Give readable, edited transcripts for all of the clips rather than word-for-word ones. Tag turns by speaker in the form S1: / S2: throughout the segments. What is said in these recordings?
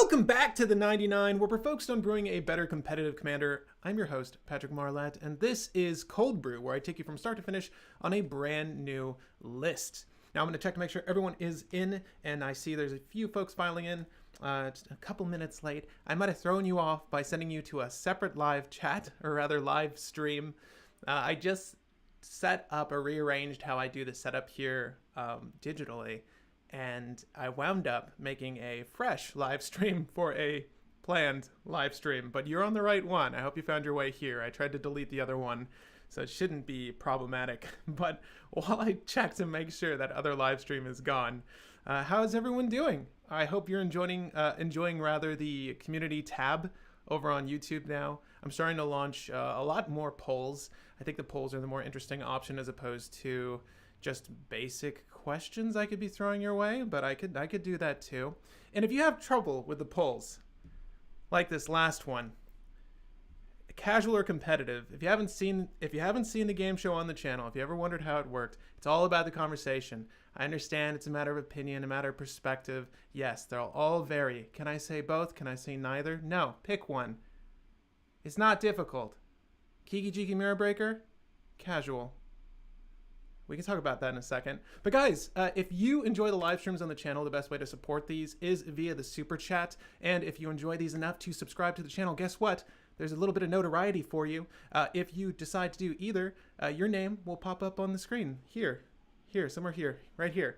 S1: Welcome back to the 99, where we're focused on brewing a better competitive commander. I'm your host, Patrick Marlette, and this is Cold Brew, where I take you from start to finish on a brand new list. Now I'm going to check to make sure everyone is in, and I see there's a few folks filing in, just a couple minutes late. I might have thrown you off by sending you to a separate live chat, or rather live stream. I just set up or rearranged how I do the setup here digitally. And I wound up making a fresh live stream for a planned live stream, but you're on the right one. I hope you found your way here. I tried to delete the other one, so it shouldn't be problematic. But while I check to make sure that other live stream is gone, how's everyone doing? I hope you're enjoying the community tab over on YouTube now. I'm starting to launch a lot more polls. I think the polls are the more interesting option as opposed to just basic questions I could be throwing your way, but I could do that too. And if you have trouble with the polls, like this last one, casual or competitive, if you haven't seen the game show on the channel, if you ever wondered how it worked, it's all about the conversation. I understand it's a matter of opinion, a matter of perspective. Yes, they'll all vary. Can I say both? Can I say neither? No, pick one. It's not difficult. Kiki Jiki Mirror Breaker, casual. We can talk about that in a second. But guys, if you enjoy the live streams on the channel, the best way to support these is via the super chat. And if you enjoy these enough to subscribe to the channel, guess what? There's a little bit of notoriety for you. If you decide to do either, your name will pop up on the screen. Here, somewhere here, right here,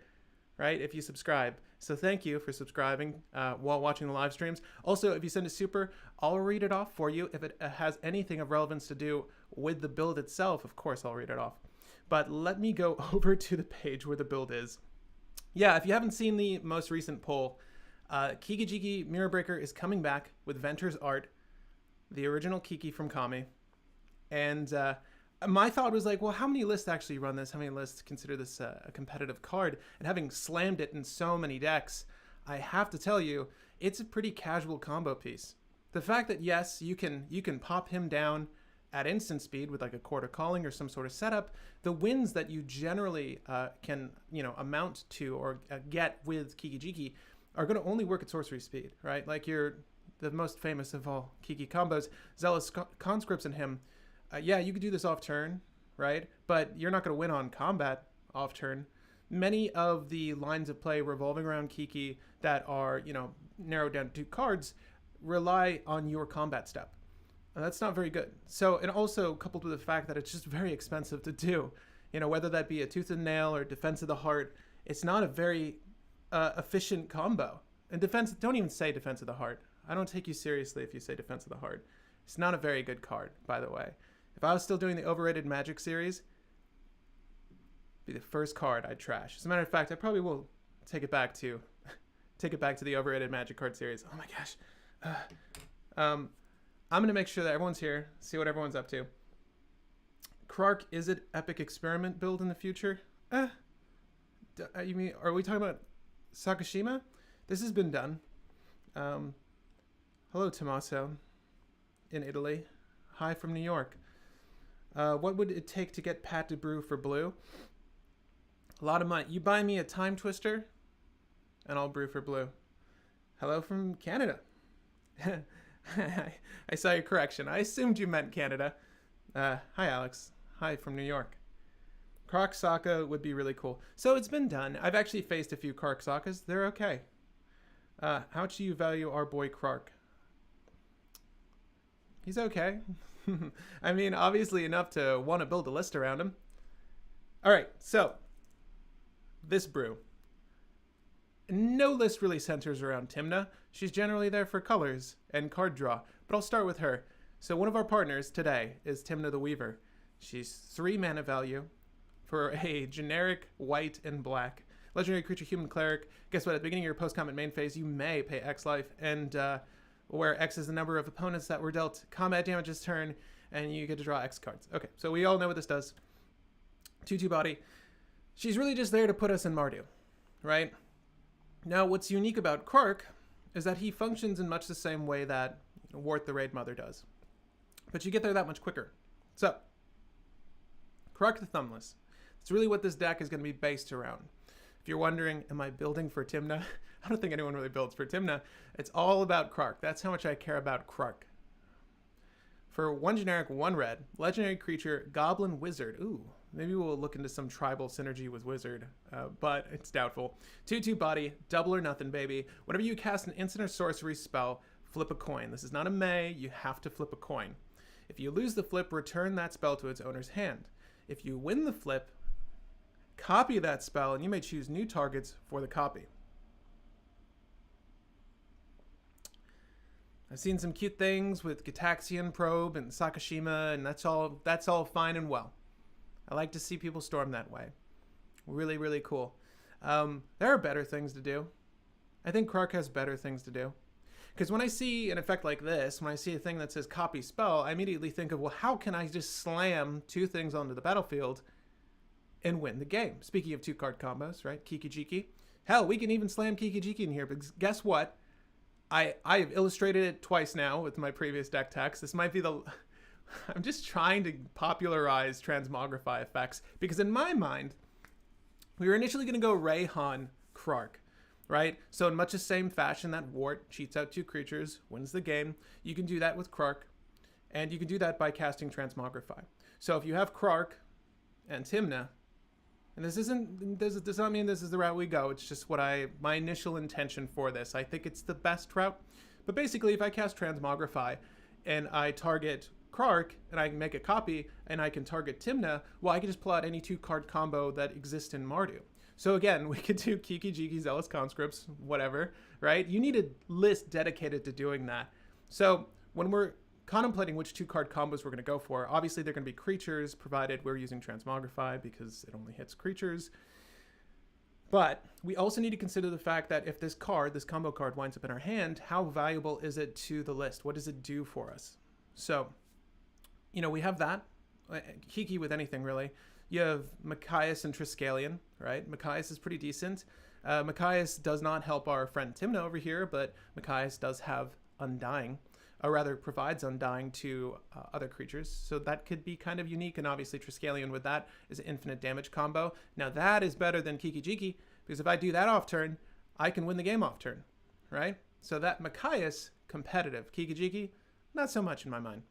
S1: right? If you subscribe. So thank you for subscribing while watching the live streams. Also, if you send a super, I'll read it off for you. If it has anything of relevance to do with the build itself, of course, I'll read it off. But let me go over to the page where the build is. Yeah, if you haven't seen the most recent poll, Kiki Jiki Mirror Breaker is coming back with Venter's art, the original Kiki from Kami. And my thought was like, well, how many lists actually run this? How many lists consider this a competitive card? And having slammed it in so many decks, I have to tell you, it's a pretty casual combo piece. The fact that, yes, you can pop him down at instant speed with like a quarter calling or some sort of setup, the wins that you generally can amount to or get with Kiki Jiki are going to only work at sorcery speed, right? Like the most famous of all Kiki combos, Zealous Conscripts and him. Yeah, you could do this off turn, right? But you're not going to win on combat off turn. Many of the lines of play revolving around Kiki that are narrowed down to cards rely on your combat step. And that's not very good. So, and also coupled with the fact that it's just very expensive to do, whether that be a Tooth and Nail or Defense of the Heart, it's not a very efficient combo. And don't even say Defense of the Heart. I don't take you seriously if you say Defense of the Heart. It's not a very good card, by the way. If I was still doing the overrated Magic series, it'd be the first card I'd trash. As a matter of fact, I probably will take it back to the overrated Magic card series. Oh my gosh. I'm going to make sure that everyone's here, see what everyone's up to. Krark, is it Epic Experiment build in the future? Are we talking about Sakashima? This has been done. Hello, Tommaso in Italy. Hi from New York. What would it take to get Pat to brew for blue? A lot of money. You buy me a time twister, and I'll brew for blue. Hello from Canada. I saw your correction. I assumed you meant Canada. Hi, Alex. Hi from New York. Krark Sokka would be really cool. So it's been done. I've actually faced a few Krark Sokkas. They're okay. How much do you value our boy Krark? He's okay. I mean, obviously enough to want to build a list around him. All right, so this brew. No list really centers around Tymna. She's generally there for colors and card draw, but I'll start with her. So one of our partners today is Tymna the Weaver. She's 3 mana value for a generic white and black. Legendary creature, human cleric. Guess what? At the beginning of your post-combat main phase, you may pay X life, and where X is the number of opponents that were dealt combat damage this turn, and you get to draw X cards. Okay, so we all know what this does. 2/2 body. She's really just there to put us in Mardu, right? Now, what's unique about Krark is that he functions in much the same way that Wart the Raid Mother does. But you get there that much quicker. So, Krark the Thumbless. It's really what this deck is going to be based around. If you're wondering, am I building for Tymna? I don't think anyone really builds for Tymna. It's all about Krark. That's how much I care about Krark. For 1 generic, 1 red, legendary creature, Goblin Wizard. Ooh, maybe we'll look into some tribal synergy with Wizard, but it's doubtful. 2/2 body, double or nothing, baby. Whenever you cast an instant or sorcery spell, flip a coin. This is not a May, you have to flip a coin. If you lose the flip, return that spell to its owner's hand. If you win the flip, copy that spell, and you may choose new targets for the copy. I've seen some cute things with Gitaxian Probe and Sakashima, and that's all fine and well. I like to see people storm that way. Really, really cool. There are better things to do. I think Krark has better things to do. Because when I see an effect like this, when I see a thing that says copy spell, I immediately think of, well, how can I just slam 2 things onto the battlefield and win the game? Speaking of 2-card combos, right? Kiki-Jiki. Hell, we can even slam Kiki-Jiki in here, but guess what? I've illustrated it twice now with my previous deck text. This might be the... I'm just trying to popularize transmogrify effects, because in my mind, we were initially going to go Rayhan Krark, right? So in much the same fashion that Wart cheats out 2 creatures, wins the game, you can do that with Krark, and you can do that by casting transmogrify. So if you have Krark and Tymna, and this does not mean this is the route we go. It's just my initial intention for this. I think it's the best route. But basically, if I cast Transmogrify and I target Krark and I can make a copy and I can target Tymna, well, I can just pull out any 2-card combo that exists in Mardu. So again, we could do Kiki-Jiki, Zealous Conscripts, whatever, right? You need a list dedicated to doing that. So when we're contemplating which 2-card combos we're going to go for, obviously they're going to be creatures, provided we're using Transmogrify because it only hits creatures. But we also need to consider the fact that if this combo card winds up in our hand, how valuable is it to the list? What does it do for us? So, we have that. Kiki with anything, really. You have Machias and Triskelion, right? Machias is pretty decent. Machias does not help our friend Tymna over here, but Machias does have Undying. Or rather provides Undying to other creatures. So that could be kind of unique, and obviously Triskelion with that is an infinite damage combo. Now that is better than Kiki-Jiki, because if I do that off turn, I can win the game off turn, right? So that Machias, competitive. Kiki-Jiki, not so much in my mind.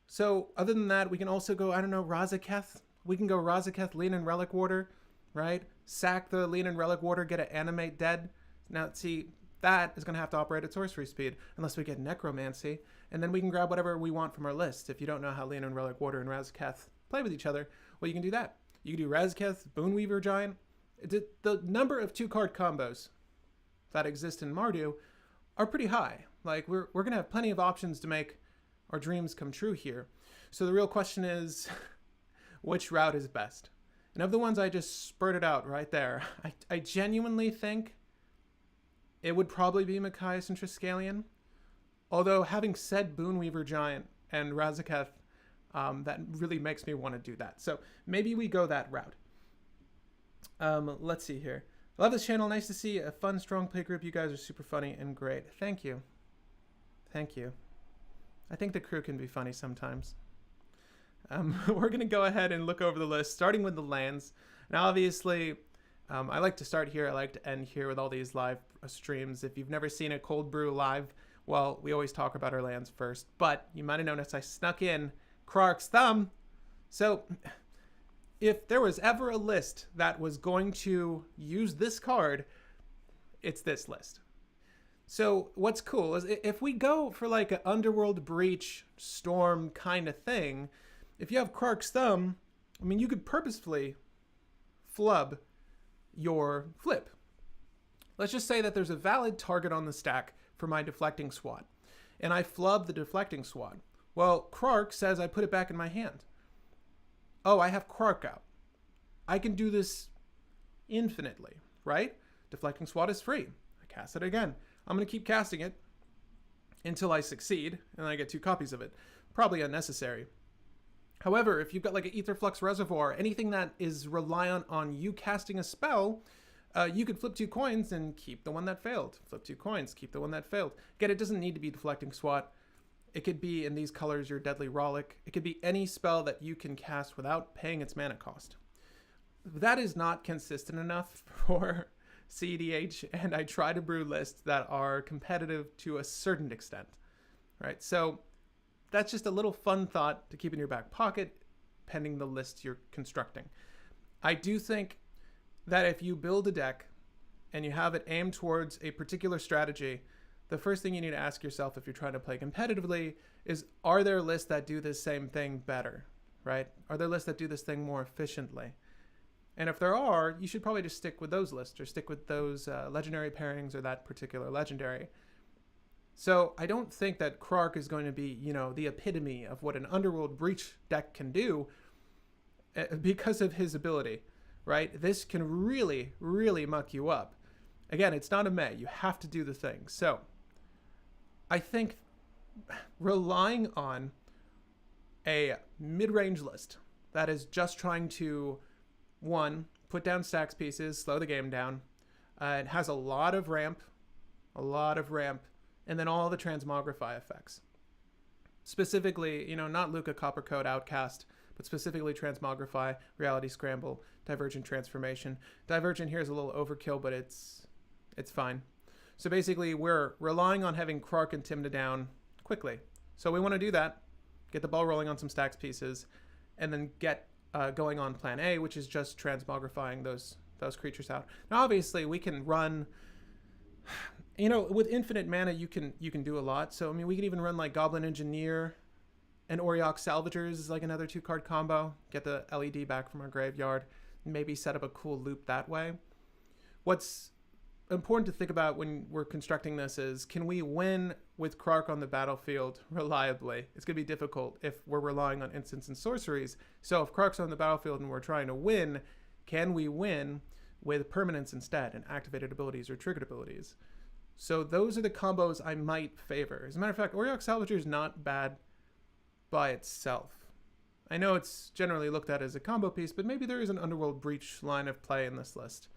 S1: So other than that, we can also go, I don't know, Razaketh. We can go Razaketh, Lean and Relic Warder, right? Sack the Lean and Relic Warder, get an Animate dead. Now see, that is going to have to operate at sorcery speed unless we get Necromancy, and then we can grab whatever we want from our list. If you don't know how Lean and Relic Warder and Razaketh play with each other, well, you can do that. You can do Razaketh, Boneweaver Giant. The number of 2-card combos that exist in Mardu are pretty high. Like, we're going to have plenty of options to make our dreams come true here. So the real question is, which route is best? And of the ones I just spurted out right there, I genuinely think it would probably be Machias and Triskelion. Although, having said Boneweaver Giant and Razaketh, that really makes me want to do that. So maybe we go that route. Let's see here. Love this channel. Nice to see a fun, strong play group. You guys are super funny and great. Thank you. Thank you. I think the crew can be funny sometimes. We're going to go ahead and look over the list, starting with the lands. Now, obviously, I like to start here. I like to end here with all these live streams. If you've never seen a cold brew live, well, we always talk about our lands first. But you might have noticed I snuck in Krark's Thumb. So if there was ever a list that was going to use this card, it's this list. So what's cool is if we go for like an Underworld Breach Storm kind of thing, if you have Krark's Thumb, I mean, you could purposefully flub your flip. Let's just say that there's a valid target on the stack for my deflecting swat, and I flub the deflecting swat. Well, Krark says I put it back in my hand. Oh, I have Krark out. I can do this infinitely, right? Deflecting swat is free. I cast it again. I'm going to keep casting it until I succeed, and I get 2 copies of it. Probably unnecessary. However, if you've got like an Ether Flux Reservoir, anything that is reliant on you casting a spell, you could flip 2 coins and keep the one that failed. Flip 2 coins, keep the one that failed. Again, it doesn't need to be Deflecting Swat. It could be, in these colors, your Deadly Rollick. It could be any spell that you can cast without paying its mana cost. That is not consistent enough for CEDH and I try to brew lists that are competitive to a certain extent, right? So that's just a little fun thought to keep in your back pocket pending the list you're constructing. I do think that if you build a deck and you have it aimed towards a particular strategy, the first thing you need to ask yourself if you're trying to play competitively is, are there lists that do this same thing better, right? Are there lists that do this thing more efficiently? And if there are, you should probably just stick with those lists or stick with those legendary pairings or that particular legendary. So I don't think that Krark is going to be, the epitome of what an Underworld Breach deck can do because of his ability, right? This can really, really muck you up. Again, it's not a May. You have to do the thing. So I think relying on a mid-range list that is just trying to, one, put down stacks pieces, slow the game down. It has a lot of ramp, and then all the transmogrify effects. Specifically, not Luca, Copper Code, Outcast, but specifically transmogrify, Reality Scramble, Divergent Transformation. Divergent here is a little overkill, but it's fine. So basically, we're relying on having Krark and Tymna down quickly. So we want to do that, get the ball rolling on some stacks pieces, and then get going on plan A, which is just transmogrifying those creatures out. Now, obviously, we can run, with infinite mana, you can do a lot. So, we can even run like Goblin Engineer and Auriok Salvagers is like another 2-card combo. Get the LED back from our graveyard, and maybe set up a cool loop that way. What's important to think about when we're constructing this is, can we win with Krark on the battlefield reliably? It's going to be difficult if we're relying on instants and sorceries. So if Krark's on the battlefield and we're trying to win, can we win with permanents instead and activated abilities or triggered abilities? So those are the combos I might favor. As a matter of fact, Auriok Salvager is not bad by itself. I know it's generally looked at as a combo piece, but maybe there is an Underworld Breach line of play in this list.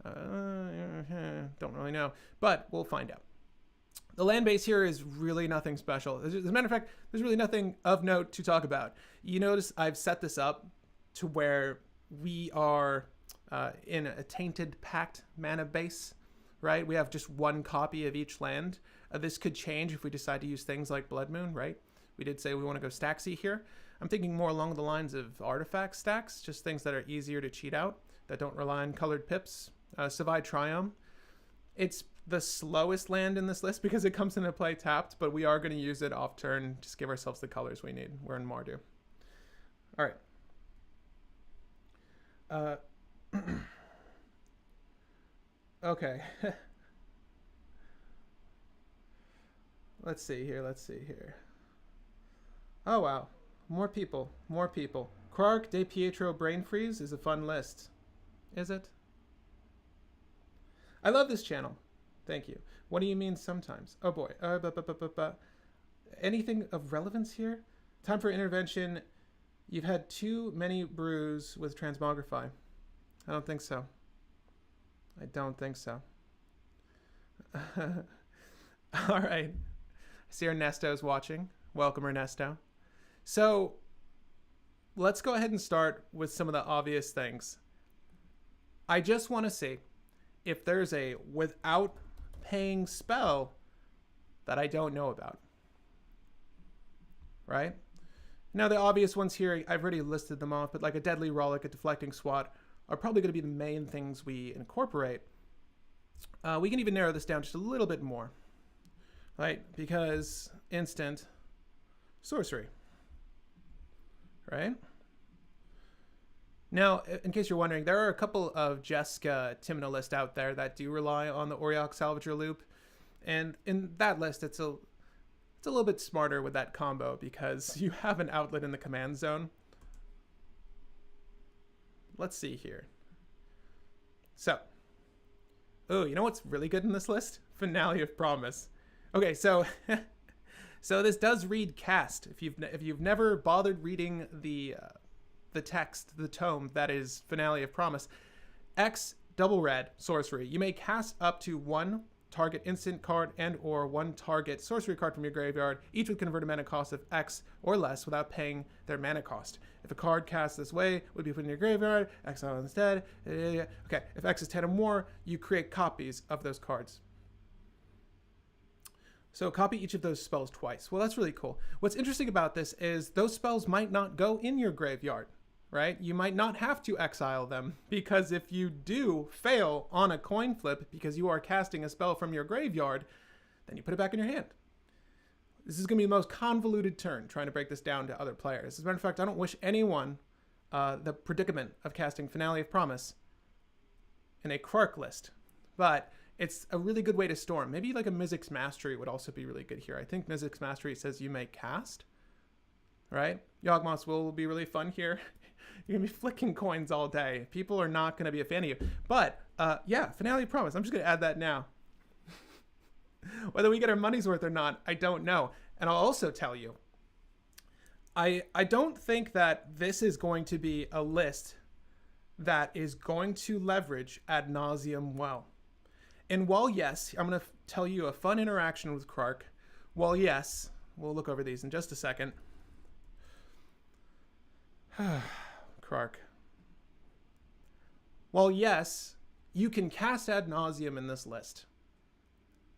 S1: Don't really know, but we'll find out. The land base here is really nothing special. As a matter of fact, there's really nothing of note to talk about. You notice I've set this up to where we are in a Tainted Pact mana base, right? We have just one copy of each land. This could change if we decide to use things like Blood Moon, right? We did say we want to go Stacksy here. I'm thinking more along the lines of artifact stacks, just things that are easier to cheat out, that don't rely on colored pips. Savai Triumph. It's the slowest land in this list because it comes into play tapped, but we are going to use it off turn. Just give ourselves the colors we need. We're in Mardu. All right. Okay. Let's see here. Oh, wow. More people. Krark, De Pietro, Brain Freeze is a fun list. Is it? I love this channel. Thank you. What do you mean sometimes? Oh boy. Anything of relevance here? Time for intervention. You've had too many brews with Transmogrify. I don't think so. All right. I see Ernesto's watching. Welcome, Ernesto. So let's go ahead and start with some of the obvious things. I just want to see if there's a without paying spell that I don't know about, right? Now, the obvious ones here, I've already listed them off, but like a Deadly Rollick, a Deflecting Swat are probably going to be the main things we incorporate. We can even narrow this down just a little bit more, right? Because instant sorcery, right? Now, in case you're wondering, there are a couple of Jeska Tymna lists out there that do rely on the Auriok Salvager loop. And in that list, it's a little bit smarter with that combo because you have an outlet in the command zone. Let's see here. So, oh, you know what's really good in this list? Finale of Promise. Okay, so so this does read cast. If you've never bothered reading the text, the tome that is Finale of Promise, X double red sorcery. You may cast up to one target instant card and or one target sorcery card from your graveyard, each with converted mana cost of X or less without paying their mana cost. If a card cast this way would be put in your graveyard, exile instead. Okay, if X is 10 or more, you create copies of those cards. So copy each of those spells twice. Well, that's really cool. What's interesting about this is those spells might not go in your graveyard, right? You might not have to exile them, because if you do fail on a coin flip because you are casting a spell from your graveyard, then you put it back in your hand. This is going to be the most convoluted turn, trying to break this down to other players. As a matter of fact, I don't wish anyone the predicament of casting Finale of Promise in a Krark list, but it's a really good way to storm. Maybe like a Mizzix Mastery would also be really good here. I think Mizzix Mastery says you may cast, right? Yawgmoth's will be really fun here. You're going to be flicking coins all day. People are not going to be a fan of you. But, yeah, Finale of Promise. I'm just going to add that now. Whether we get our money's worth or not, I don't know. And I'll also tell you, I don't think that this is going to be a list that is going to leverage ad nauseum well. And while yes, I'm going to tell you a fun interaction with Krark. While yes, we'll look over these in just a second. Krark. While yes, you can cast ad nauseum in this list,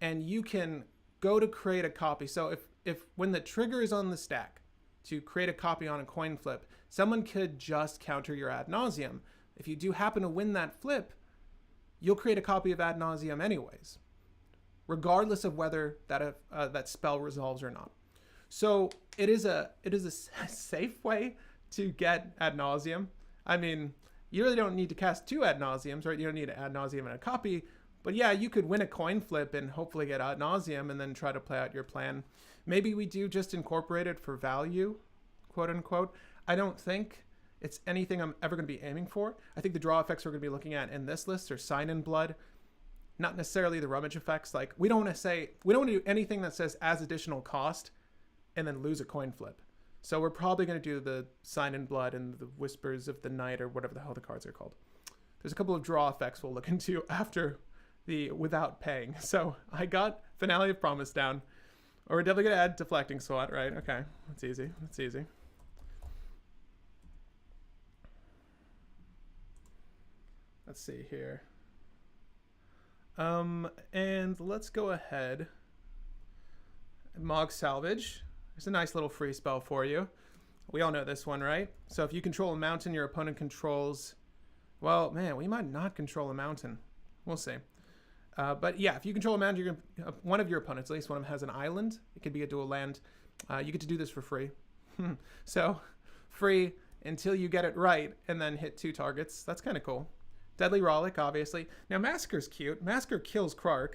S1: and you can go to create a copy. So if when the trigger is on the stack to create a copy on a coin flip, someone could just counter your ad nauseum. If you do happen to win that flip, you'll create a copy of ad nauseum anyways, regardless of whether that spell resolves or not. So it is a safe way to get ad nauseum. I mean, you really don't need to cast 2 ad nauseums, right? You don't need an ad nauseum and a copy. But yeah, you could win a coin flip and hopefully get ad nauseum and then try to play out your plan. Maybe we do just incorporate it for value, quote unquote. I don't think it's anything I'm ever going to be aiming for. I think the draw effects we're going to be looking at in this list are Sign in Blood, not necessarily the rummage effects. Like, we don't want to do anything that says as additional cost and then lose a coin flip. So we're probably going to do the Sign in Blood and the Whispers of the Night, or whatever the hell the cards are called. There's a couple of draw effects we'll look into after the without paying. So I got Finale of Promise down. Or we're definitely going to add Deflecting Swat, right? Okay, that's easy. That's easy. Let's see here. And let's go ahead. Mogg Salvage. There's a nice little free spell for you. We all know this one, right? So if you control a mountain, your opponent controls... Well, man, we might not control a mountain. We'll see. But yeah, if you control a mountain, one of your opponents, at least one of them, has an island. It could be a dual land. You get to do this for free. So free until you get it right and then hit 2 targets. That's kind of cool. Deadly Rollick, obviously. Now, Massacre's cute. Massacre kills Krark.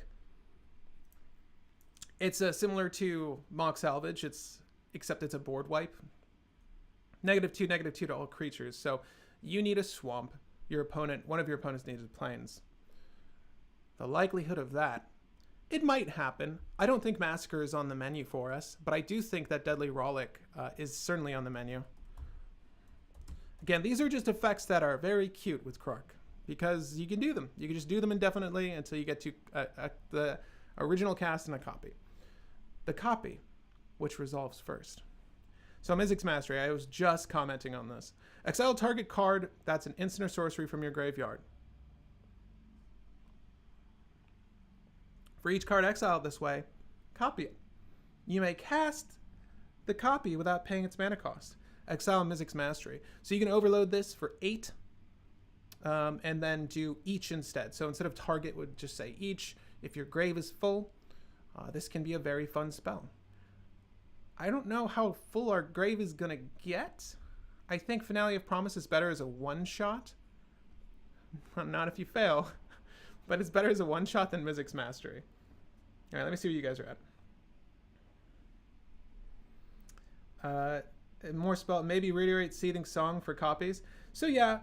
S1: It's similar to Mogg Salvage, except it's a board wipe. -2/-2 to all creatures. So you need a swamp. One of your opponents needs plains. The likelihood of that, it might happen. I don't think Massacre is on the menu for us, but I do think that Deadly Rollick is certainly on the menu. Again, these are just effects that are very cute with Krark, because you can do them. You can just do them indefinitely until you get to the original cast and a copy. The copy, which resolves first. So Mizzix Mastery, I was just commenting on this. Exile target card, that's an instant or sorcery from your graveyard. For each card exiled this way, copy it. You may cast the copy without paying its mana cost. Exile Mizzix Mastery. So you can overload this for 8, and then do each instead. So instead of target, would just say each. If your grave is full, this can be a very fun spell. I don't know how full our grave is going to get. I think Finale of Promise is better as a one-shot. Not if you fail, but it's better as a one-shot than Mizzix Mastery. All right, let me see what you guys are at. More spell, maybe reiterate Seething Song for copies. So yeah,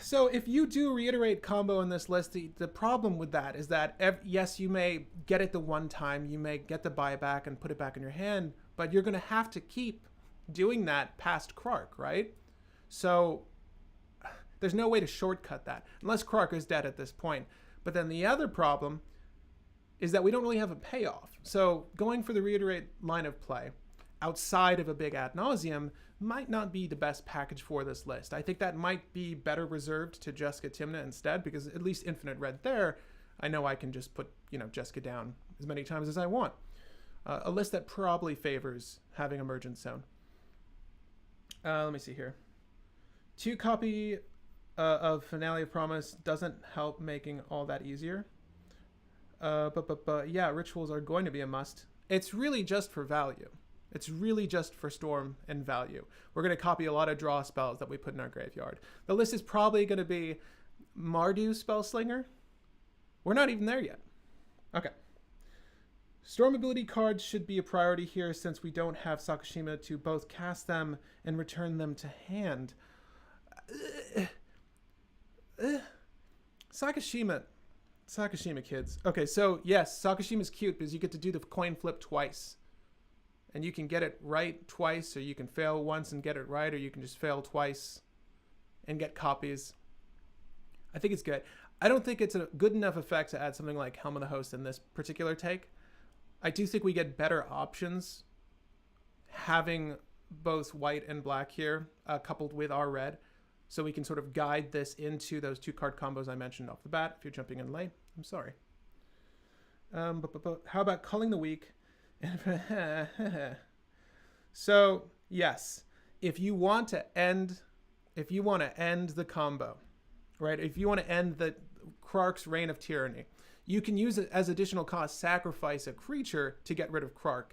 S1: so if you do reiterate combo in this list, the problem with that is that yes, you may get it the one time, you may get the buyback and put it back in your hand, but you're going to have to keep doing that past Krark, right? So there's no way to shortcut that unless Krark is dead at this point. But then the other problem is that we don't really have a payoff. So going for the reiterate line of play outside of a big ad nauseum might not be the best package for this list. I think that might be better reserved to Jessica Tymna instead, because at least Infinite Red there, I know I can just put, Jessica down as many times as I want. A list that probably favors having Emergence Zone. Let me see here. 2 copy of Finale of Promise doesn't help making all that easier. But yeah, rituals are going to be a must. It's really just for value. It's really just for storm and value. We're going to copy a lot of draw spells that we put in our graveyard. The list is probably going to be Mardu Spellslinger. We're not even there yet. Okay. Storm ability cards should be a priority here since we don't have Sakashima to both cast them and return them to hand. Sakashima kids. Okay, so yes, Sakashima's cute because you get to do the coin flip twice. And you can get it right twice, or you can fail once and get it right, or you can just fail twice and get copies. I think it's good. I don't think it's a good enough effect to add something like Helm of the Host in this particular take. I do think we get better options having both white and black here, coupled with our red, so we can sort of guide this into those 2 card combos I mentioned off the bat. If you're jumping in late, I'm sorry. But how about Culling the Weak? So yes, if you want to end the combo, right? If you want to end the Krark's Reign of Tyranny, you can use it as additional cost, sacrifice a creature to get rid of Krark.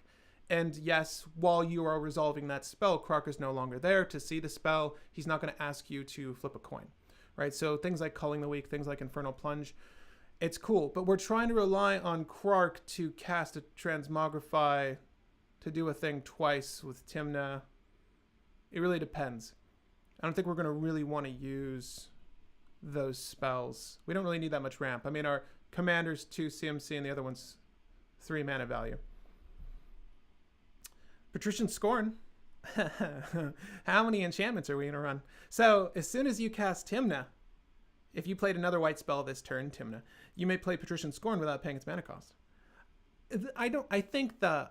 S1: And yes, while you are resolving that spell, Krark is no longer there to see the spell. He's not going to ask you to flip a coin, right? So things like Culling the Weak, things like Infernal Plunge, it's cool. But we're trying to rely on Krark to cast a Transmogrify, to do a thing twice with Tymna. It really depends. I don't think we're going to really want to use those spells. We don't really need that much ramp. I mean, our commander's 2 CMC and the other one's 3 mana value. Patrician Scorn. How many enchantments are we going to run? So as soon as you cast Tymna, if you played another white spell this turn, Tymna, you may play Patrician Scorn without paying its mana cost. I think the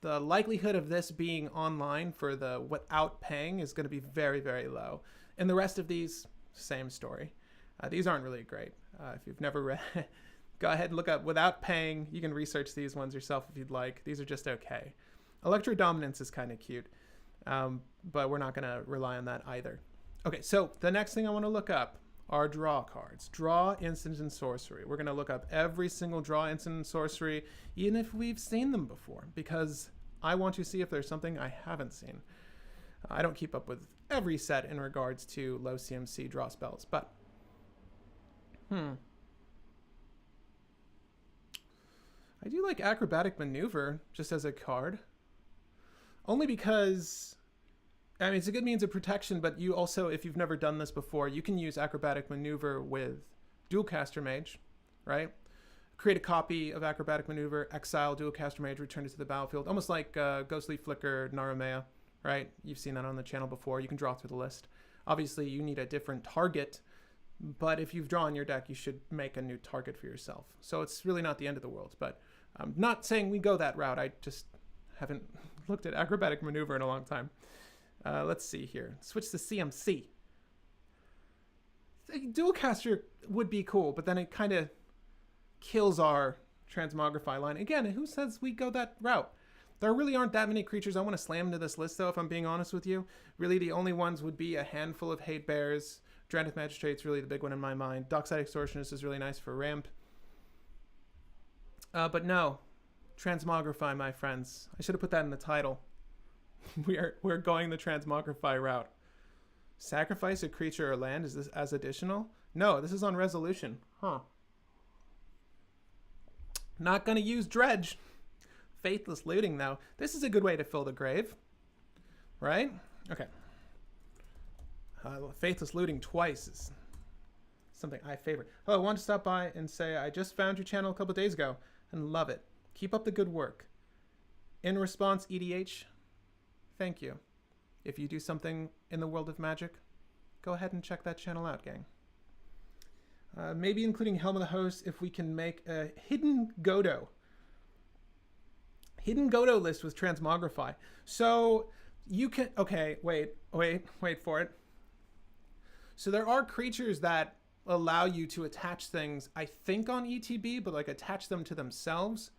S1: likelihood of this being online for the without paying is going to be very, very low. And the rest of these, same story. These aren't really great. If you've never read, go ahead and look up without paying. You can research these ones yourself if you'd like. These are just okay. Electro Dominance is kind of cute, but we're not going to rely on that either. Okay, so the next thing I want to look up are draw cards. Draw, instant, and sorcery. We're going to look up every single draw, instant, and sorcery, even if we've seen them before, because I want to see if there's something I haven't seen. I don't keep up with every set in regards to low CMC draw spells, but I do like Acrobatic Maneuver just as a card. Only because, I mean, it's a good means of protection, but you also, if you've never done this before, you can use Acrobatic Maneuver with Dualcaster Mage, right? Create a copy of Acrobatic Maneuver, exile Dualcaster Mage, return it to the battlefield, almost like Ghostly Flicker, Naramea, right? You've seen that on the channel before. You can draw through the list. Obviously, you need a different target, but if you've drawn your deck, you should make a new target for yourself. So it's really not the end of the world, but I'm not saying we go that route. I just haven't looked at Acrobatic Maneuver in a long time. Let's see here. Switch to CMC. Dualcaster would be cool, but then it kind of kills our Transmogrify line. Again, who says we go that route? There really aren't that many creatures I want to slam into this list, though, if I'm being honest with you. Really, the only ones would be a handful of Hate Bears. Drannith Magistrate's really the big one in my mind. Dockside Extortionist is really nice for ramp. But no. Transmogrify, my friends. I should have put that in the title. We're going the Transmogrify route. Sacrifice a creature or land? Is this as additional? No, this is on resolution. Huh. Not going to use Dredge. Faithless Looting, though. This is a good way to fill the grave. Right? Okay. Faithless Looting twice is something I favor. Oh, I wanted to stop by and say I just found your channel a couple days ago and love it. Keep up the good work. In response, EDH, thank you. If you do something in the world of Magic, go ahead and check that channel out, gang. Maybe including Helm of the Host if we can make a hidden Godo. Hidden Godo list with Transmogrify. So you can, okay, wait for it. So there are creatures that allow you to attach things, I think on ETB, but like attach them to themselves.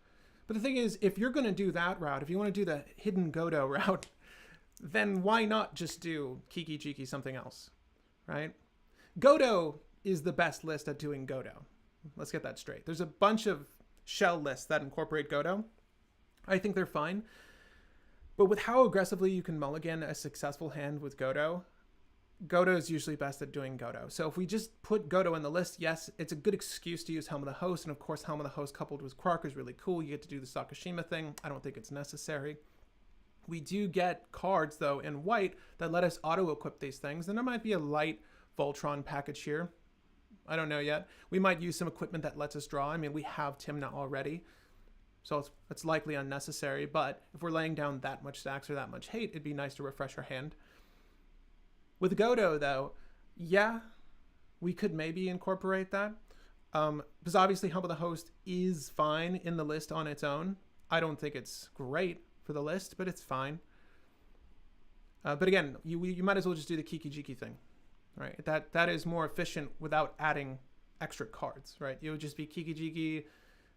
S1: But the thing is, if you're going to do that route, if you want to do the hidden Godo route, then why not just do Kiki Jiki something else, right? Godo is the best list at doing Godo. Let's get that straight. There's a bunch of shell lists that incorporate Godo. I think they're fine. But with how aggressively you can mulligan a successful hand with Godo, Godo is usually best at doing Godo. So if we just put Godo in the list, yes, it's a good excuse to use Helm of the Host. And of course, Helm of the Host coupled with Krark is really cool. You get to do the Sakashima thing. I don't think it's necessary. We do get cards, though, in white that let us auto-equip these things. And there might be a light Voltron package here. I don't know yet. We might use some equipment that lets us draw. I mean, we have Tymna already, so it's likely unnecessary. But if we're laying down that much stacks or that much hate, it'd be nice to refresh our hand. With Godo, though, yeah, we could maybe incorporate that. Because obviously Helm of the Host is fine in the list on its own. I don't think it's great for the list, but it's fine. But again, you might as well just do the Kiki Jiki thing. Right, that is more efficient without adding extra cards, right? It would just be Kiki Jiki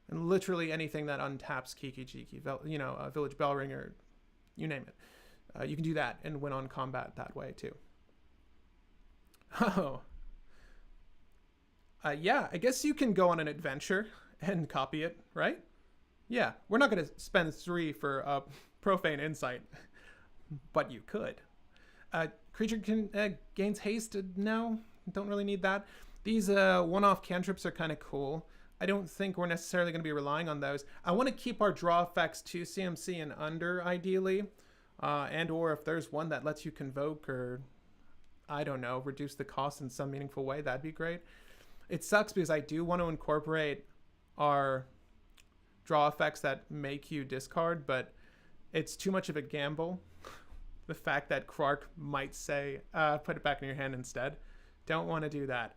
S1: and literally anything that untaps Kiki Jiki, Village Bellringer, you name it. You can do that and win on combat that way too. Oh. Yeah, I guess you can go on an adventure and copy it, right? Yeah, we're not going to spend 3 for Profane Insight, but you could. Creature gains haste. No, don't really need that. These one-off cantrips are kind of cool. I don't think we're necessarily going to be relying on those. I want to keep our draw effects to CMC and under, ideally. And or if there's one that lets you convoke or, I don't know, reduce the cost in some meaningful way, that'd be great. It sucks because I do want to incorporate our draw effects that make you discard, but it's too much of a gamble. The fact that Krark might say, put it back in your hand instead. Don't want to do that.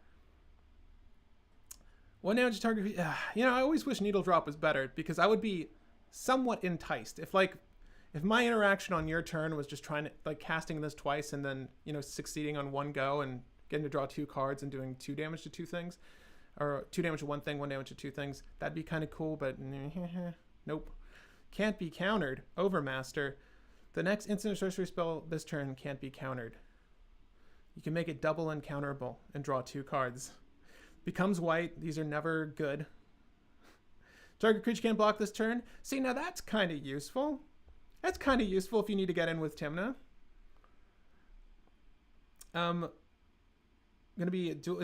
S1: One damage target. I always wish Needle Drop was better because I would be somewhat enticed. If my interaction on your turn was just trying to, casting this twice and then, succeeding on one go and getting to draw 2 cards and doing 2 damage to 2 things, or 2 damage to 1 thing, 1 damage to 2 things, that'd be kind of cool, but nope. Can't be countered. Overmaster. The next instant or sorcery spell this turn can't be countered. You can make it double uncounterable and draw 2 cards. Becomes white. These are never good. Target creature can't block this turn. See, now that's kind of useful. That's kind of useful if you need to get in with Tymna. Is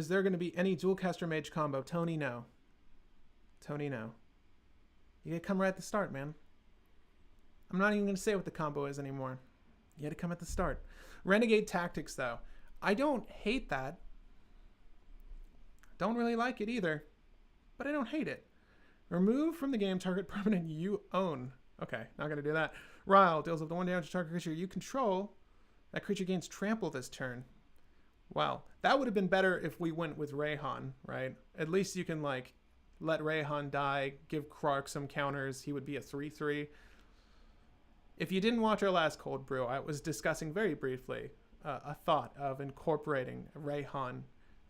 S1: there going to be any Dualcaster Mage combo? Tony, no. Tony, no. You gotta come right at the start, man. I'm not even going to say what the combo is anymore. You had to come at the start. Renegade Tactics, though. I don't hate that. Don't really like it either. But I don't hate it. Remove from the game target permanent you own. Okay, not going to do that. Ryle deals with the 1 damage to target creature you control. That creature gains trample this turn. Wow. That would have been better if we went with Rayhan, right? At least you can, let Rayhan die, give Krark some counters. He would be a 3/3. If you didn't watch our last Cold Brew, I was discussing very briefly a thought of incorporating Rayhan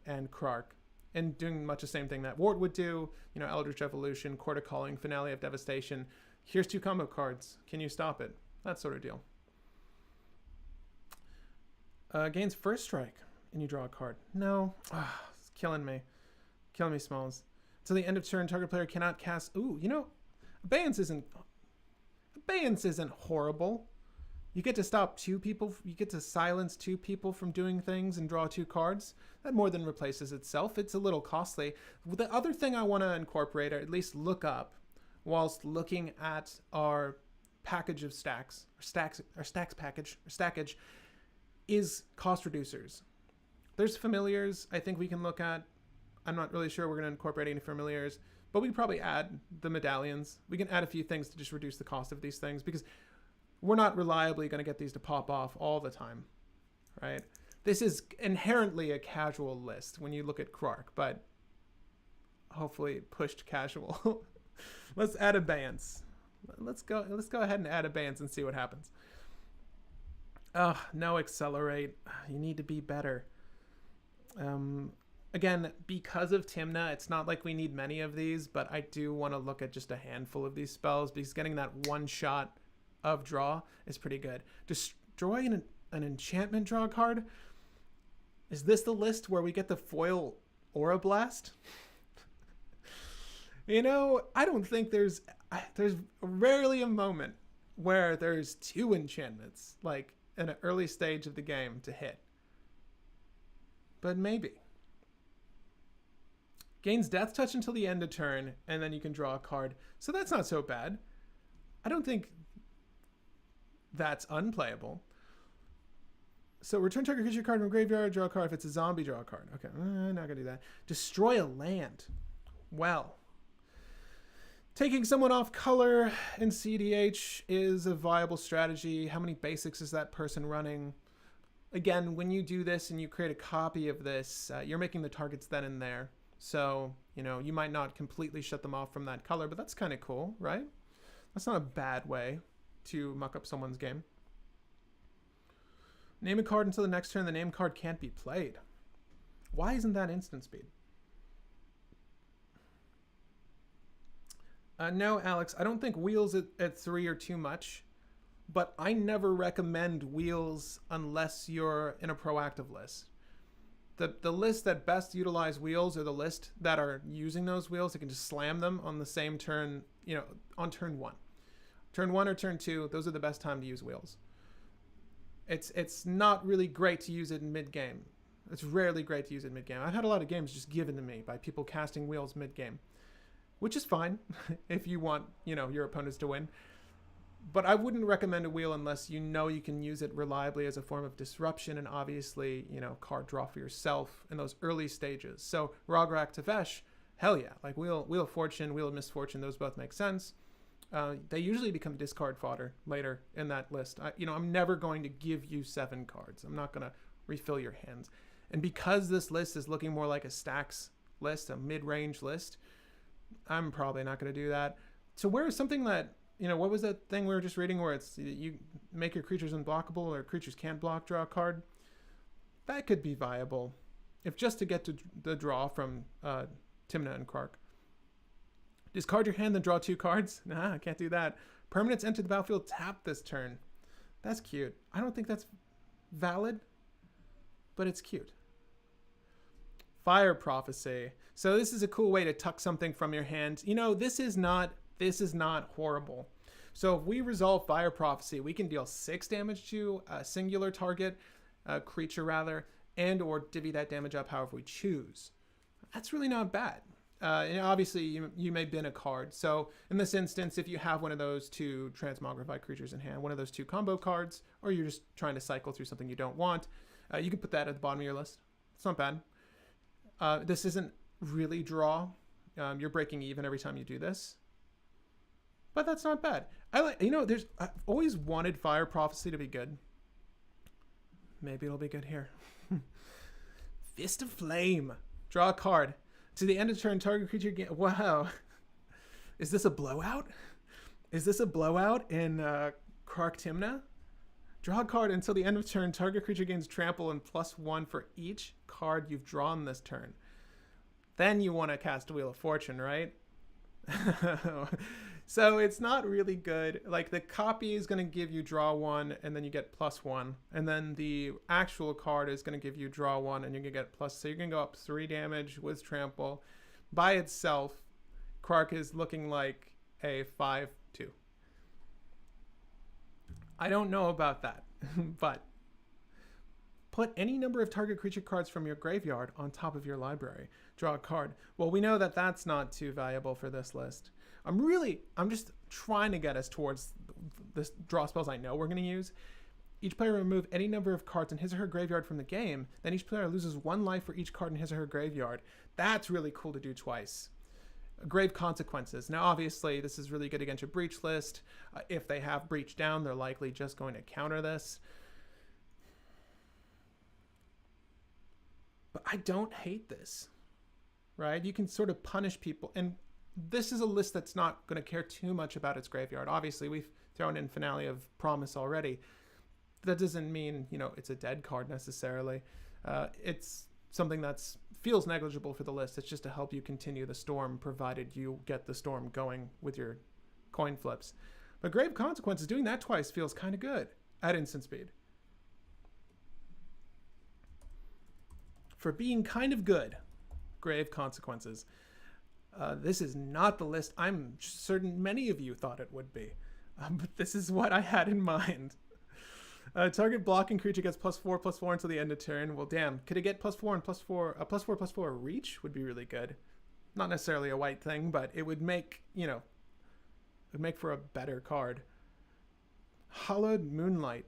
S1: and Krark and doing much the same thing that Ward would do, Eldritch Evolution, Court of Calling, Finale of Devastation. Here's 2 combo cards. Can you stop it? That sort of deal. Gains first strike and you draw a card. No. It's killing me. Killing me, Smalls. Until the end of turn, target player cannot cast... Ooh, Abeyance isn't horrible. You get to stop 2 people. You get to silence 2 people from doing things and draw 2 cards. That more than replaces itself. It's a little costly. The other thing I want to incorporate, or at least look up, whilst looking at our package of stacks, or stackage, is cost reducers. There's familiars I think we can look at. I'm not really sure we're going to incorporate any familiars, but we can probably add the medallions. We can add a few things to just reduce the cost of these things because we're not reliably going to get these to pop off all the time, right? This is inherently a casual list when you look at Krark, but hopefully pushed casual. Let's add abeyance. Let's go ahead and add abeyance and see what happens. No accelerate. You need to be better. Again, because of Tymna, it's not like we need many of these, but I do want to look at just a handful of these spells because getting that one shot of draw is pretty good. Destroy an enchantment draw card. Is this the list where we get the foil Aura Blast? You know, I don't think there's rarely a moment where there's 2 enchantments, like in an early stage of the game to hit. But maybe. Gains Death Touch until the end of turn, and then you can draw a card. So that's not so bad. I don't think that's unplayable. So return target creature card from graveyard, draw a card. If it's a zombie, draw a card. Okay, I'm not gonna do that. Destroy a land. Well, taking someone off color in CDH is a viable strategy. How many basics is that person running? Again, when you do this and you create a copy of this, you're making the targets then and there. So, you know, you might not completely shut them off from that color, but that's kind of cool, right? That's not a bad way to muck up someone's game. Name a card until the next turn. The named card can't be played. Why isn't that instant speed? No, Alex, I don't think wheels at 3 are too much, but I never recommend wheels unless you're in a proactive list. The lists that best utilize wheels are the lists that are using those wheels. They can just slam them on the same turn, you know, on turn 1. Turn 1 or turn 2, those are the best time to use wheels. It's not really great to use it in mid-game. It's rarely great to use it mid-game. I've had a lot of games just given to me by people casting wheels mid-game, which is fine if you want, you know, your opponents to win. But I wouldn't recommend a wheel unless you know you can use it reliably as a form of disruption and obviously, you know, card draw for yourself in those early stages. So Rograk Tavesh, hell yeah. Like Wheel of Fortune, Wheel of Misfortune, those both make sense. They usually become discard fodder later in that list. I'm never going to give you 7 cards. I'm not going to refill your hands. And because this list is looking more like a stacks list, a mid-range list, I'm probably not going to do that. So where is something that, you know, what was that thing we were just reading where it's you make your creatures unblockable or creatures can't block, draw a card? That could be viable if just to get to the draw from Tymna and Krark. Discard your hand, then draw 2 cards? Nah, I can't do that. Permanents enter the battlefield, tap this turn. That's cute. I don't think that's valid, but it's cute. Fire Prophecy. So this is a cool way to tuck something from your hand. You know, this is not horrible. So if we resolve Fire Prophecy, we can deal 6 damage to a singular target, creature rather, and or divvy that damage up however we choose. That's really not bad. And obviously, you may bin a card. So in this instance, if you have one of those 2 transmogrify creatures in hand, one of those 2 combo cards, or you're just trying to cycle through something you don't want, you can put that at the bottom of your list. It's not bad. This isn't really draw. You're breaking even every time you do this. But that's not bad. I've always wanted Fire Prophecy to be good. Maybe it'll be good here. Fist of Flame. Draw a card. To the end of turn, target creature gain. Wow. Is this a blowout? Is this a blowout in Krark Tymna? Draw a card until the end of turn. Target creature gains trample and +1 for each card you've drawn this turn. Then you want to cast Wheel of Fortune, right? So it's not really good. Like the copy is going to give you draw 1 and then you get +1. And then the actual card is going to give you draw 1 and you're going to get +. So you're going to go up 3 damage with trample. By itself, Krark is looking like a 5/2. I don't know about that, but put any number of target creature cards from your graveyard on top of your library. Draw a card. Well, we know that that's not too valuable for this list. I'm just trying to get us towards the draw spells I know we're going to use. Each player will remove any number of cards in his or her graveyard from the game. Then each player loses 1 life for each card in his or her graveyard. That's really cool to do twice. Grave Consequences. Now, obviously, this is really good against your Breach list. If they have Breach down, they're likely just going to counter this. But I don't hate this. right? You can sort of punish people. And this is a list that's not going to care too much about its graveyard. Obviously, we've thrown in Finale of Promise already. That doesn't mean, you know, it's a dead card necessarily. It's something that's feels negligible for the list. It's just to help you continue the storm, provided you get the storm going with your coin flips. But Grave Consequences, doing that twice feels kind of good at instant speed. For being kind of good, Grave Consequences. This is not the list I'm certain many of you thought it would be. But this is what I had in mind. Target blocking creature gets +4/+4 until the end of turn. Well, damn. Could it get +4 and +4? A +4/+4 reach would be really good. Not necessarily a white thing, but it would make, you know, it would make for a better card. Hollowed Moonlight.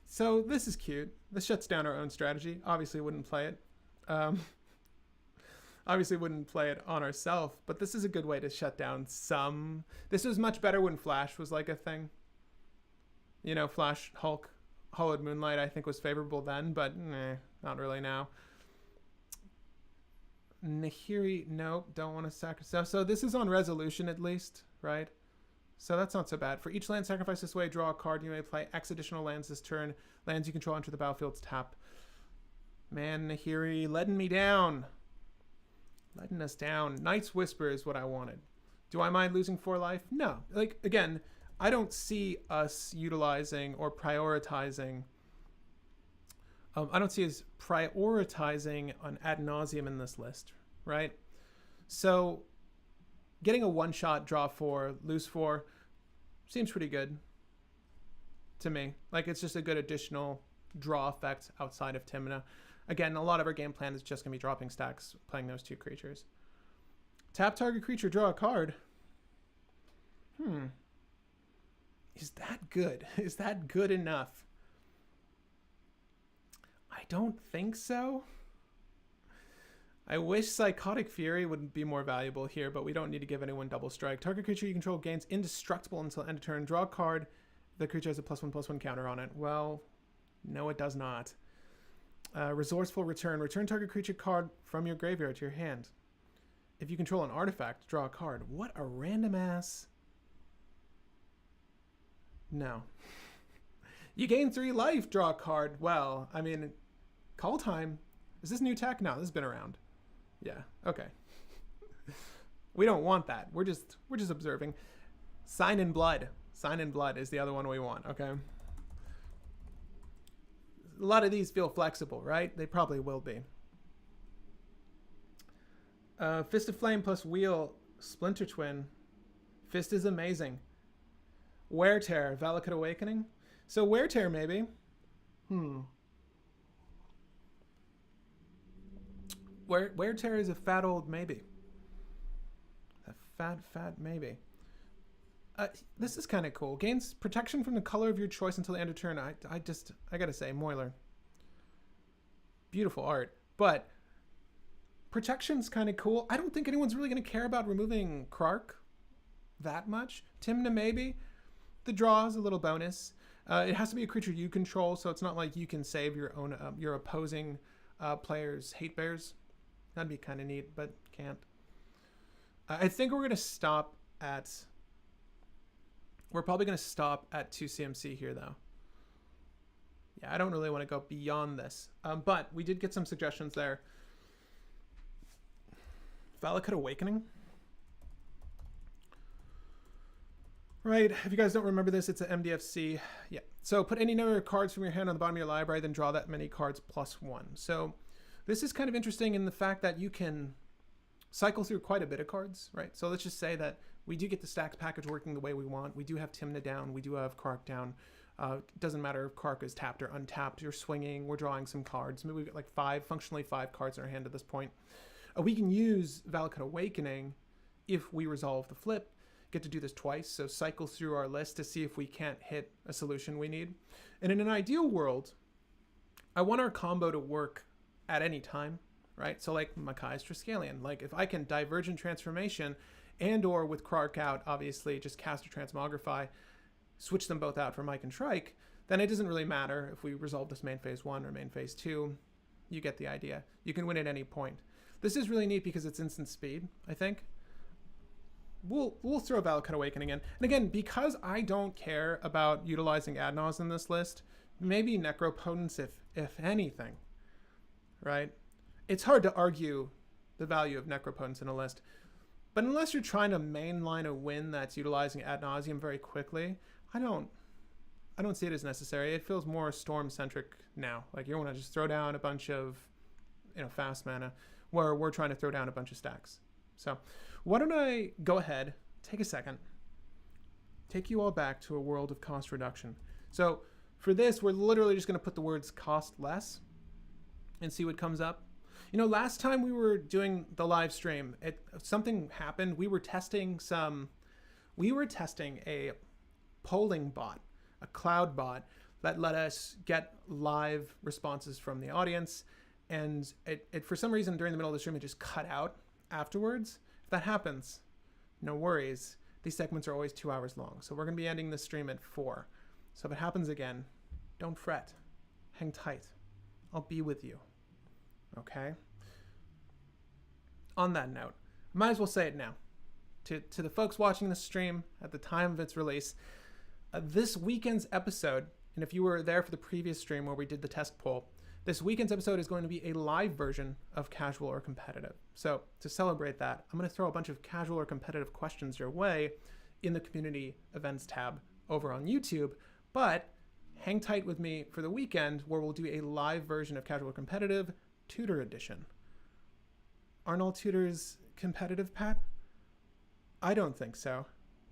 S1: So this is cute. This shuts down our own strategy. Obviously wouldn't play it. Obviously wouldn't play it on ourselves, but this is a good way to shut down some. This was much better when Flash was like a thing. You know, Flash, Hulk, Hollowed Moonlight, I think was favorable then, but not really now. Nahiri, nope, don't want to sacrifice. So this is on resolution at least, right? So that's not so bad. For each land sacrificed this way, draw a card. You may play X additional lands this turn. Lands you control enter the battlefield's tap. Man, Nahiri, letting me down. Letting us down. Night's Whisper is what I wanted. Do I mind losing 4 life? No. Like, again, I don't see us utilizing or prioritizing. I don't see us prioritizing on ad nauseum in this list, right? So getting a one-shot draw 4, lose 4 seems pretty good to me. Like, it's just a good additional draw effect outside of Tymna. Again, a lot of our game plan is just going to be dropping stacks, playing those 2 creatures. Tap target creature, draw a card. Is that good? Is that good enough? I don't think so. I wish Psychotic Fury would be more valuable here, but we don't need to give anyone double strike. Target creature you control gains indestructible until end of turn. Draw a card. The creature has a +1/+1 counter on it. Well, no, it does not. Resourceful Return. Return target creature card from your graveyard to your hand. If you control an artifact, draw a card. What a random ass. No. You gain 3 life, draw a card. Well, I mean, Call Time. Is this new tech? No, this has been around. Yeah, okay. We don't want that. We're just observing. Sign in Blood. Sign in Blood is the other one we want, okay? A lot of these feel flexible, right? They probably will be. Fist of Flame plus Wheel, Splinter Twin. Fist is amazing. Wear Tear, Valakut Awakening. So Wear Tear, maybe. Wear Tear is a fat old maybe. A fat maybe. This is kind of cool. Gains protection from the color of your choice until the end of turn. I gotta say, Moiler. Beautiful art. But protection's kind of cool. I don't think anyone's really going to care about removing Krark that much. Tymna, maybe. The draw is a little bonus. It has to be a creature you control, so it's not like you can save your own your opposing player's hate bears. That'd be kind of neat, but can't. I think we're going to stop at... We're probably going to stop at 2 CMC here, though. Yeah, I don't really want to go beyond this. But we did get some suggestions there. Valakut Awakening. Right, if you guys don't remember this, it's an MDFC. Yeah, so put any number of cards from your hand on the bottom of your library, then draw that many cards +1. So this is kind of interesting in the fact that you can cycle through quite a bit of cards, right? So let's just say that we do get the stacks package working the way we want. We do have Tymna down. We do have Krark down. It doesn't matter if Krark is tapped or untapped. You're swinging. We're drawing some cards. Maybe we've got like functionally five cards in our hand at this point. We can use Valakut Awakening if we resolve the flip. Get to do this twice, so cycle through our list to see if we can't hit a solution we need. And in an ideal world, I want our combo to work at any time, right? So like Makai's Triskelion. Like if I can Divergent Transformation and or with Krark out, obviously just cast or Transmogrify, switch them both out for Mike and Shrike, then it doesn't really matter if we resolve this main phase 1 or main phase 2. You get the idea. You can win at any point. This is really neat because it's instant speed, I think. We'll throw Valakut Awakening in. And again, because I don't care about utilizing Adnaz in this list, maybe Necropotence if anything, right? It's hard to argue the value of Necropotence in a list. But unless you're trying to mainline a win that's utilizing Ad Nauseam very quickly, I don't see it as necessary. It feels more Storm-centric now. Like you want to just throw down a bunch of, fast mana, where we're trying to throw down a bunch of stacks. So why don't I go ahead, take a second, take you all back to a world of cost reduction. So for this, we're literally just going to put the words cost less and see what comes up. Last time we were doing the live stream, something happened. We were testing a polling bot, a cloud bot that let us get live responses from the audience. And it for some reason during the middle of the stream, it just cut out afterwards. If that happens, no worries. These segments are always 2 hours long. So we're going to be ending the stream at 4. So if it happens again, don't fret. Hang tight. I'll be with you. Okay? On that note, might as well say it now. To the folks watching the stream at the time of its release, this weekend's episode, and if you were there for the previous stream where we did the test poll, this weekend's episode is going to be a live version of casual or competitive. So to celebrate that, I'm going to throw a bunch of casual or competitive questions your way in the community events tab over on YouTube. But hang tight with me for the weekend where we'll do a live version of casual or competitive tutor edition. Aren't all tutors competitive, Pat? I don't think so,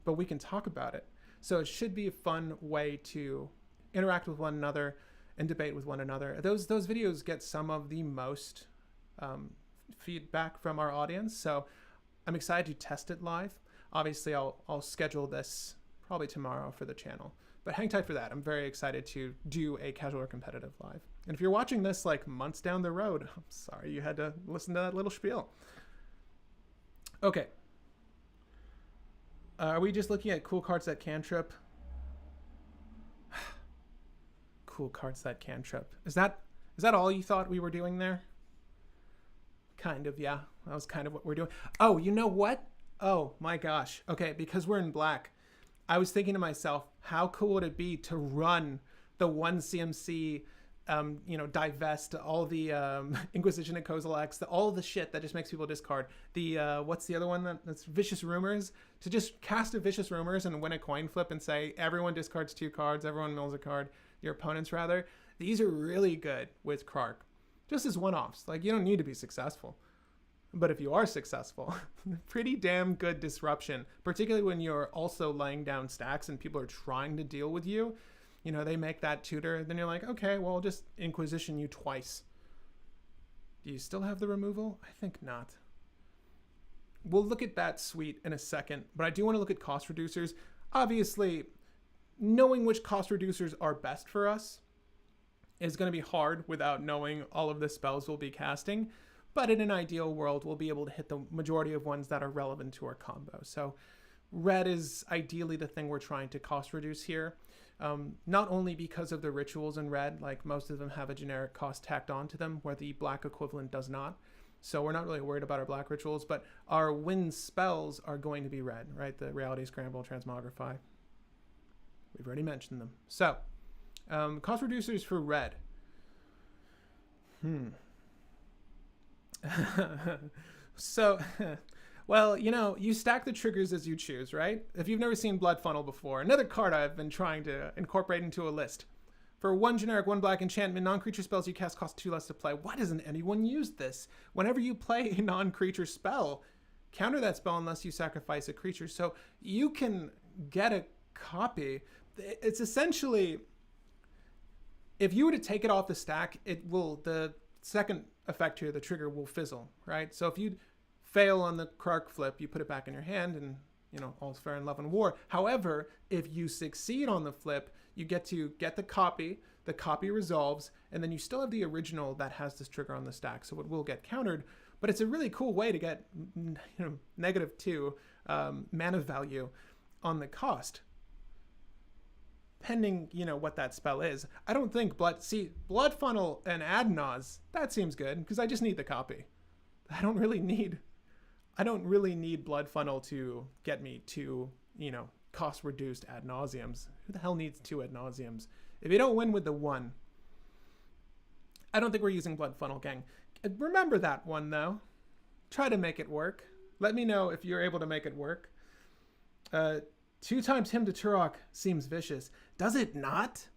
S1: but we can talk about it. So it should be a fun way to interact with one another and debate with one another. Those videos get some of the most feedback from our audience, so I'm excited to test it live. Obviously, I'll schedule this probably tomorrow for the channel, but hang tight for that. I'm very excited to do a casual or competitive live. And if you're watching this like months down the road, I'm sorry you had to listen to that little spiel. Okay. Are we just looking at cool cards that cantrip? Cool cards that cantrip. Is that all you thought we were doing there? Kind of, yeah. That was kind of what we're doing. Oh, you know what? Oh my gosh. Okay, because we're in black, I was thinking to myself, how cool would it be to run the 1 CMC, divest all the Inquisition and Kozilek's, all the shit that just makes people discard. The what's the other one that's Vicious Rumors? To just cast a Vicious Rumors and win a coin flip and say everyone discards 2 cards, everyone mills a card, your opponents rather. These are really good with Krark, just as one-offs. Like you don't need to be successful, but if you are successful, pretty damn good disruption. Particularly when you're also laying down stacks and people are trying to deal with you. They make that tutor, then you're like, okay, well, I'll just Inquisition you twice. Do you still have the removal? I think not. We'll look at that suite in a second, but I do want to look at cost reducers. Obviously, knowing which cost reducers are best for us is going to be hard without knowing all of the spells we'll be casting, but in an ideal world, we'll be able to hit the majority of ones that are relevant to our combo. So red is ideally the thing we're trying to cost reduce here. Not only because of the rituals in red, like most of them have a generic cost tacked onto them where the black equivalent does not. So we're not really worried about our black rituals, but our win spells are going to be red, right? The Reality Scramble, Transmogrify. We've already mentioned them. So cost reducers for red. So, well, you stack the triggers as you choose, right? If you've never seen Blood Funnel before, another card I've been trying to incorporate into a list. For 1 generic, 1 black enchantment, non-creature spells you cast cost 2 less to play. Why doesn't anyone use this? Whenever you play a non-creature spell, counter that spell unless you sacrifice a creature. So you can get a copy. It's essentially, if you were to take it off the stack, the second effect here, the trigger will fizzle, right? So if you fail on the Krark flip, you put it back in your hand and, all's fair in love and war. However, if you succeed on the flip, you get to get the copy resolves, and then you still have the original that has this trigger on the stack, so it will get countered. But it's a really cool way to get, -2 mana value on the cost, pending, what that spell is. I don't think Blood Funnel and Adnaz, that seems good, because I just need the copy. I don't really need Blood Funnel to get me to, cost reduced ad nauseums. Who the hell needs 2 ad nauseums? If you don't win with the 1, I don't think we're using Blood Funnel, gang. Remember that one, though. Try to make it work. Let me know if you're able to make it work. 2 times him to Turok seems vicious. Does it not?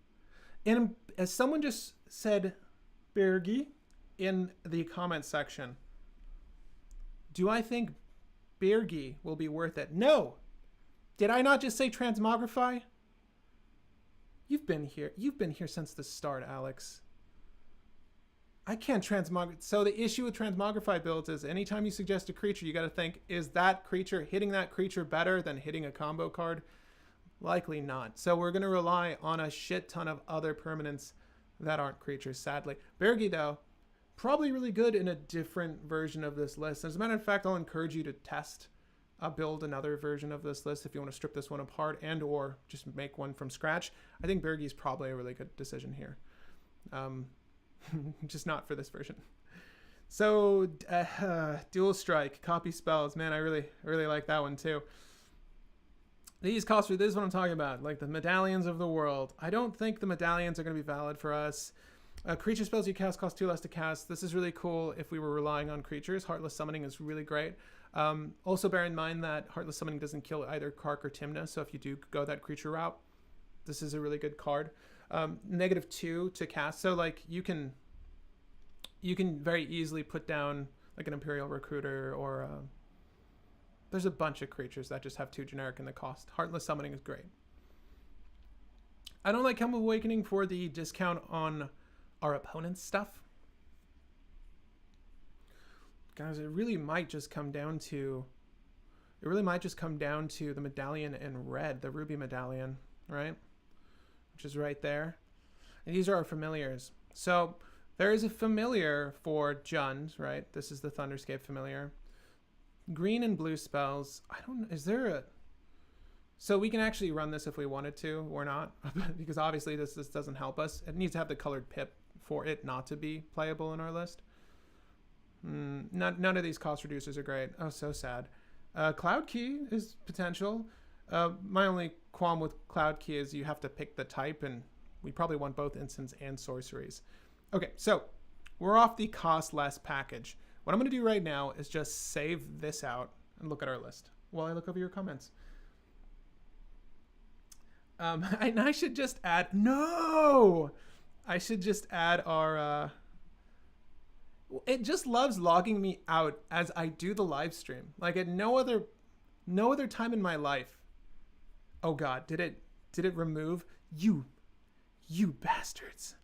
S1: And as someone just said, Bergy, in the comment section, do I think Bergy will be worth it? No. Did I not just say transmogrify? You've been here. You've been here since the start, Alex. I can't transmogrify. So the issue with transmogrify builds is anytime you suggest a creature, you got to think, is that creature hitting that creature better than hitting a combo card? Likely not. So we're going to rely on a shit ton of other permanents that aren't creatures, sadly. Bergy, though, probably really good in a different version of this list. As a matter of fact, I'll encourage you to test build another version of this list if you want to strip this one apart and or just make one from scratch. I think Bergy is probably a really good decision here. Just not for this version. So dual strike, copy spells, man, I really like that one too. These costs for this is what I'm talking about, like the medallions of the world. I don't think the medallions are going to be valid for us. Creature spells you cast cost 2 less to cast. This is really cool if we were relying on creatures. Heartless Summoning is really great. Also bear in mind that Heartless Summoning doesn't kill either Krark or Tymna, so if you do go that creature route, this is a really good card. -2 to cast, so like you can very easily put down like an Imperial Recruiter or there's a bunch of creatures that just have 2 generic in the cost. Heartless Summoning is great. I don't like Helm of Awakening for the discount on our opponent's stuff. Guys, it really might just come down to the medallion in red, the ruby medallion, right? Which is right there. And these are our familiars. So there is a familiar for Jund, right? This is the Thunderscape familiar. Green and blue spells. So we can actually run this if we wanted to, or not, because obviously this doesn't help us. It needs to have the colored pip for it not to be playable in our list. None of these cost reducers are great. Oh, so sad. Cloud Key is potential. My only qualm with Cloud Key is you have to pick the type, and we probably want both instants and sorceries. Okay, so we're off the cost less package. What I'm going to do right now is just save this out and look at our list while I look over your comments. I should just add... No! I should just add our... It just loves logging me out as I do the live stream. Like at no other time in my life. Oh God, did it remove? You bastards.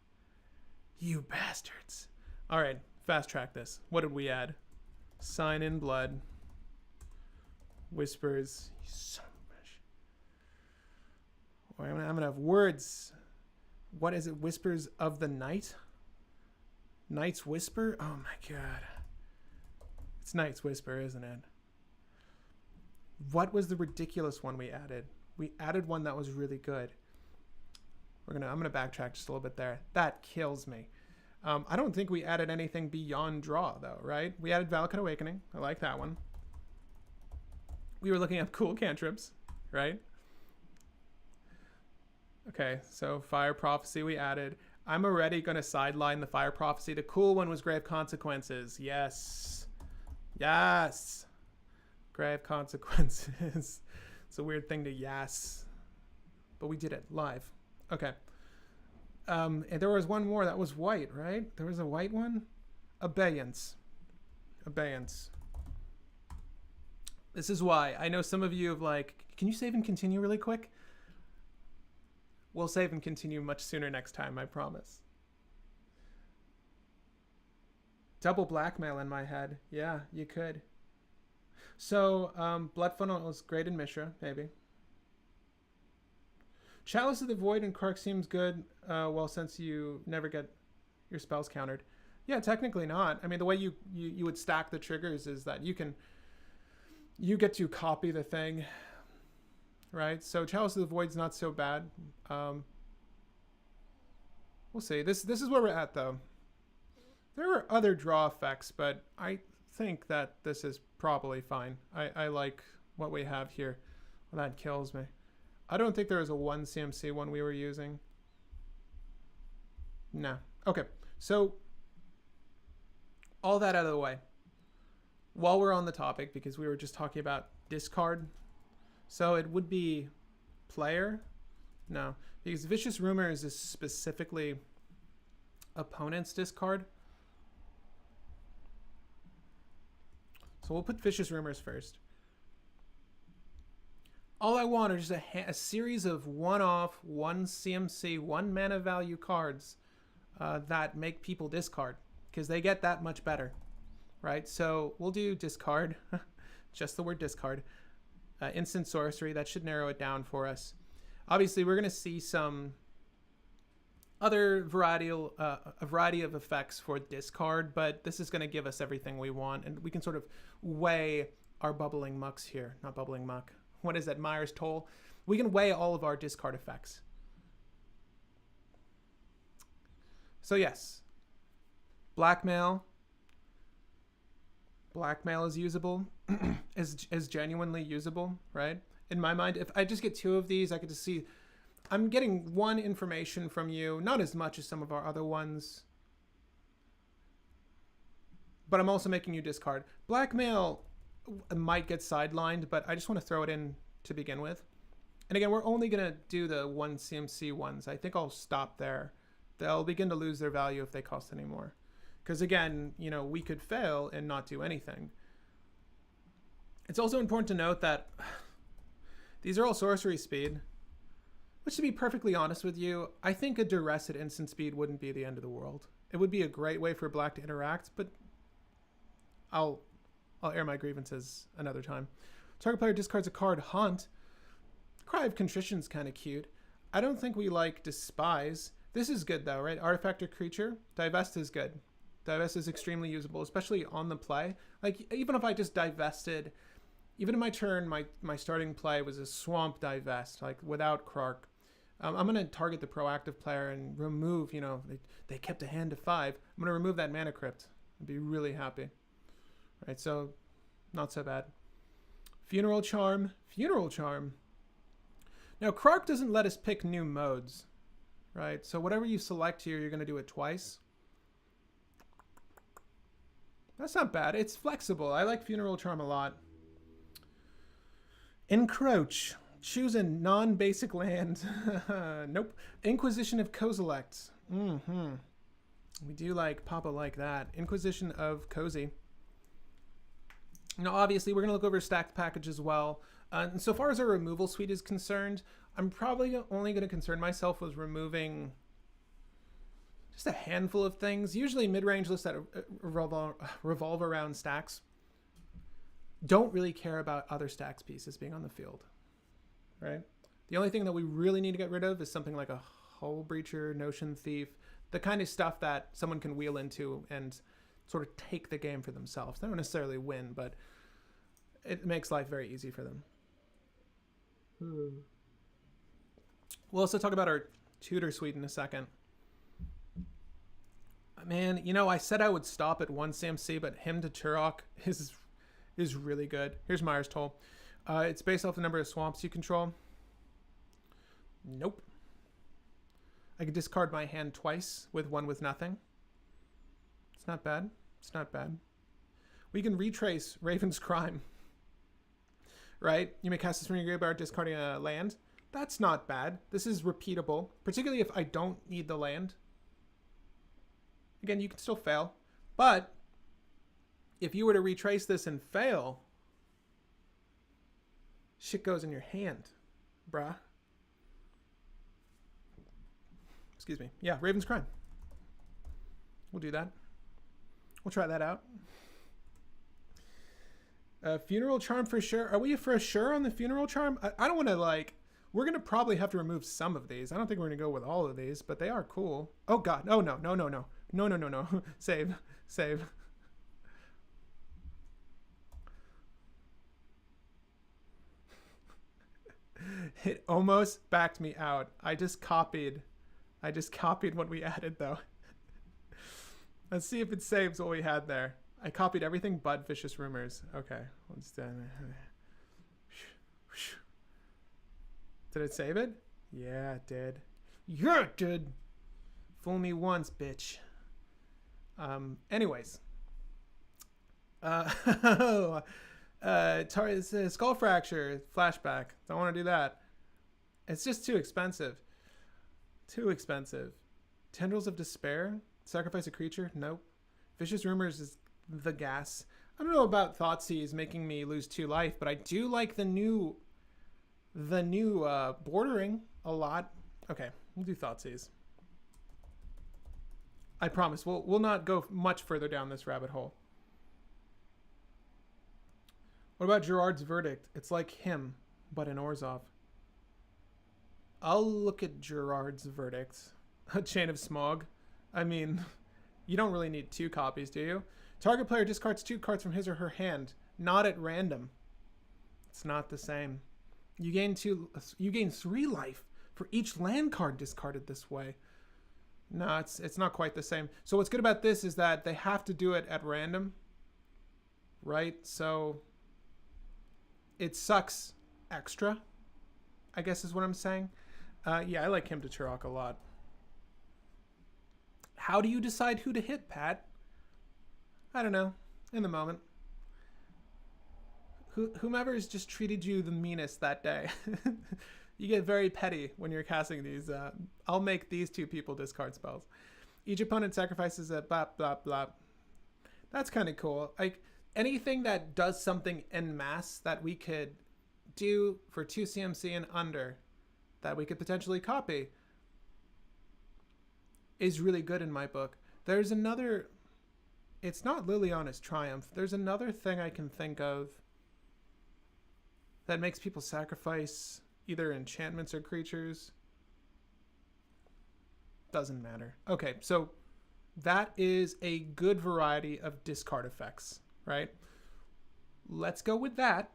S1: You bastards. All right, fast track this. What did we add? Sign in Blood. Whispers. You son of a bitch. All right, I'm gonna have words. What is it? Whispers of the Night? Night's Whisper? Oh my God. It's Night's Whisper, isn't it? What was the ridiculous one we added? We added one that was really good. I'm gonna backtrack just a little bit there. That kills me. I don't think we added anything beyond draw though, right? We added Valakut Awakening. I like that one. We were looking at cool cantrips, right? Okay, so Fire Prophecy we added. I'm already going to sideline the Fire Prophecy. The cool one was Grave Consequences. Yes. Yes. Grave Consequences. It's a weird thing to yes. But we did it live. Okay. And there was one more that was white, right? There was a white one? Abeyance. Abeyance. This is why. I know some of you have like, can you save and continue really quick? We'll save and continue much sooner next time, I promise. Double blackmail in my head. Yeah, you could. So, Blood Funnel is great in Mishra, maybe. Chalice of the Void and Krark seems good, well, since you never get your spells countered. Yeah, technically not. I mean, the way you would stack the triggers is that you get to copy the thing, right? So Chalice of the Void's not so bad. We'll see. This is where we're at, though. There are other draw effects, but I think that this is probably fine. I like what we have here. Well, that kills me. I don't think there was a 1 CMC one we were using. No. Okay, so all that out of the way. While we're on the topic, because we were just talking about discard, so it would be player? No, because Vicious Rumors is specifically opponent's discard. So we'll put Vicious Rumors first. All I want are just a series of one-off, 1 CMC, 1 mana value cards that make people discard, because they get that much better, right? So we'll do discard, just the word discard. Instant sorcery, that should narrow it down for us. Obviously, we're going to see some other variety of effects for discard, but this is going to give us everything we want, and we can sort of weigh our bubbling mucks here. Not bubbling muck. What is that, Myers Toll? We can weigh all of our discard effects. So yes, blackmail. Blackmail is usable, is genuinely usable, right? In my mind, if I just get 2 of these, I could just see I'm getting 1 information from you, not as much as some of our other ones, but I'm also making you discard. Blackmail might get sidelined, but I just want to throw it in to begin with. And again, we're only going to do the 1 CMC ones. I think I'll stop there. They'll begin to lose their value if they cost any more. Because again, you know, we could fail and not do anything. It's also important to note that these are all sorcery speed, which, to be perfectly honest with you, I think a duress at instant speed wouldn't be the end of the world. It would be a great way for black to interact, but I'll air my grievances another time. Target player discards a card, Haunt. Cry of Contrition's kind of cute. I don't think we like Despise. This is good though, right? Artifact or creature. Divest is good. Divest is extremely usable, especially on the play. Like, even if I just divested, even in my turn, my starting play was a Swamp Divest, like without Krark. I'm going to target the proactive player and remove, you know, they kept a hand to 5. I'm going to remove that Mana Crypt. I'd be really happy. Right, so not so bad. Funeral Charm. Funeral Charm. Now, Krark doesn't let us pick new modes, right? So whatever you select here, you're going to do it twice. That's not bad. It's flexible. I like Funeral Charm a lot. Encroach. Choose a non-basic land. Nope. Inquisition of Kozilek. We do like Papa like that. Inquisition of Cozy. Now, obviously, we're going to look over stacked package as well. And so far as our removal suite is concerned, I'm probably only going to concern myself with removing just a handful of things. Usually mid-range lists that revolve around stacks don't really care about other stacks pieces being on the field, right? The only thing that we really need to get rid of is something like a Hull Breacher, Notion Thief, the kind of stuff that someone can wheel into and sort of take the game for themselves. They don't necessarily win, but it makes life very easy for them. We'll also talk about our tutor suite in a second. Man, you know, I said I would stop at 1 CMC, but Hymn to Turok is really good. Here's Myers Toll. It's based off the number of swamps you control. Nope. I can discard my hand twice with 1 with nothing. It's not bad. It's not bad. We can retrace Raven's Crime. Right? You may cast this from your graveyard discarding a land. That's not bad. This is repeatable, particularly if I don't need the land. Again, you can still fail. But if you were to retrace this and fail, shit goes in your hand, bruh. Excuse me. Yeah, Raven's Crime. We'll do that. We'll try that out. Funeral Charm for sure. Are we for sure on the Funeral Charm? I don't want to, like... We're going to probably have to remove some of these. I don't think we're going to go with all of these, but they are cool. Oh, God. Oh, no. No, no, no. No, no, no, no. Save. Save. It almost backed me out. I just copied what we added, though. Let's see if it saves what we had there. I copied everything but Vicious Rumors. Okay. Let's do. Did it save it? Yeah, it did. Yeah, it did. Fool me once, bitch. Anyways. Skull Fracture flashback. Don't want to do that. It's just too expensive. Too expensive. Tendrils of Despair. Sacrifice a creature. Nope. Vicious Rumors is the gas. I don't know about Thoughtseize making me lose 2 life, but I do like the new bordering a lot. Okay, we'll do Thoughtseize. I promise we'll not go much further down this rabbit hole. What about Gerard's Verdict? It's like him, but in Orzhov. I'll look at Gerard's Verdict. A Chain of Smog. I mean, you don't really need 2 copies, do you? Target player discards 2 cards from his or her hand, not at random. It's not the same. You gain 3 life for each land card discarded this way. No, it's not quite the same. So what's good about this is that they have to do it at random, right? So it sucks extra, I guess is what I'm saying. Yeah, I like him to Krark a lot. How do you decide who to hit, Pat? I don't know. In the moment. Whomever has just treated you the meanest that day. You get very petty when you're casting these. I'll make these 2 people discard spells. Each opponent sacrifices a blah, blah, blah. That's kind of cool. Like, anything that does something en masse that we could do for 2 CMC and under that we could potentially copy is really good in my book. There's another... It's not Liliana's Triumph. There's another thing I can think of that makes people sacrifice either enchantments or creatures. Doesn't matter. Okay, so that is a good variety of discard effects, right? Let's go with that.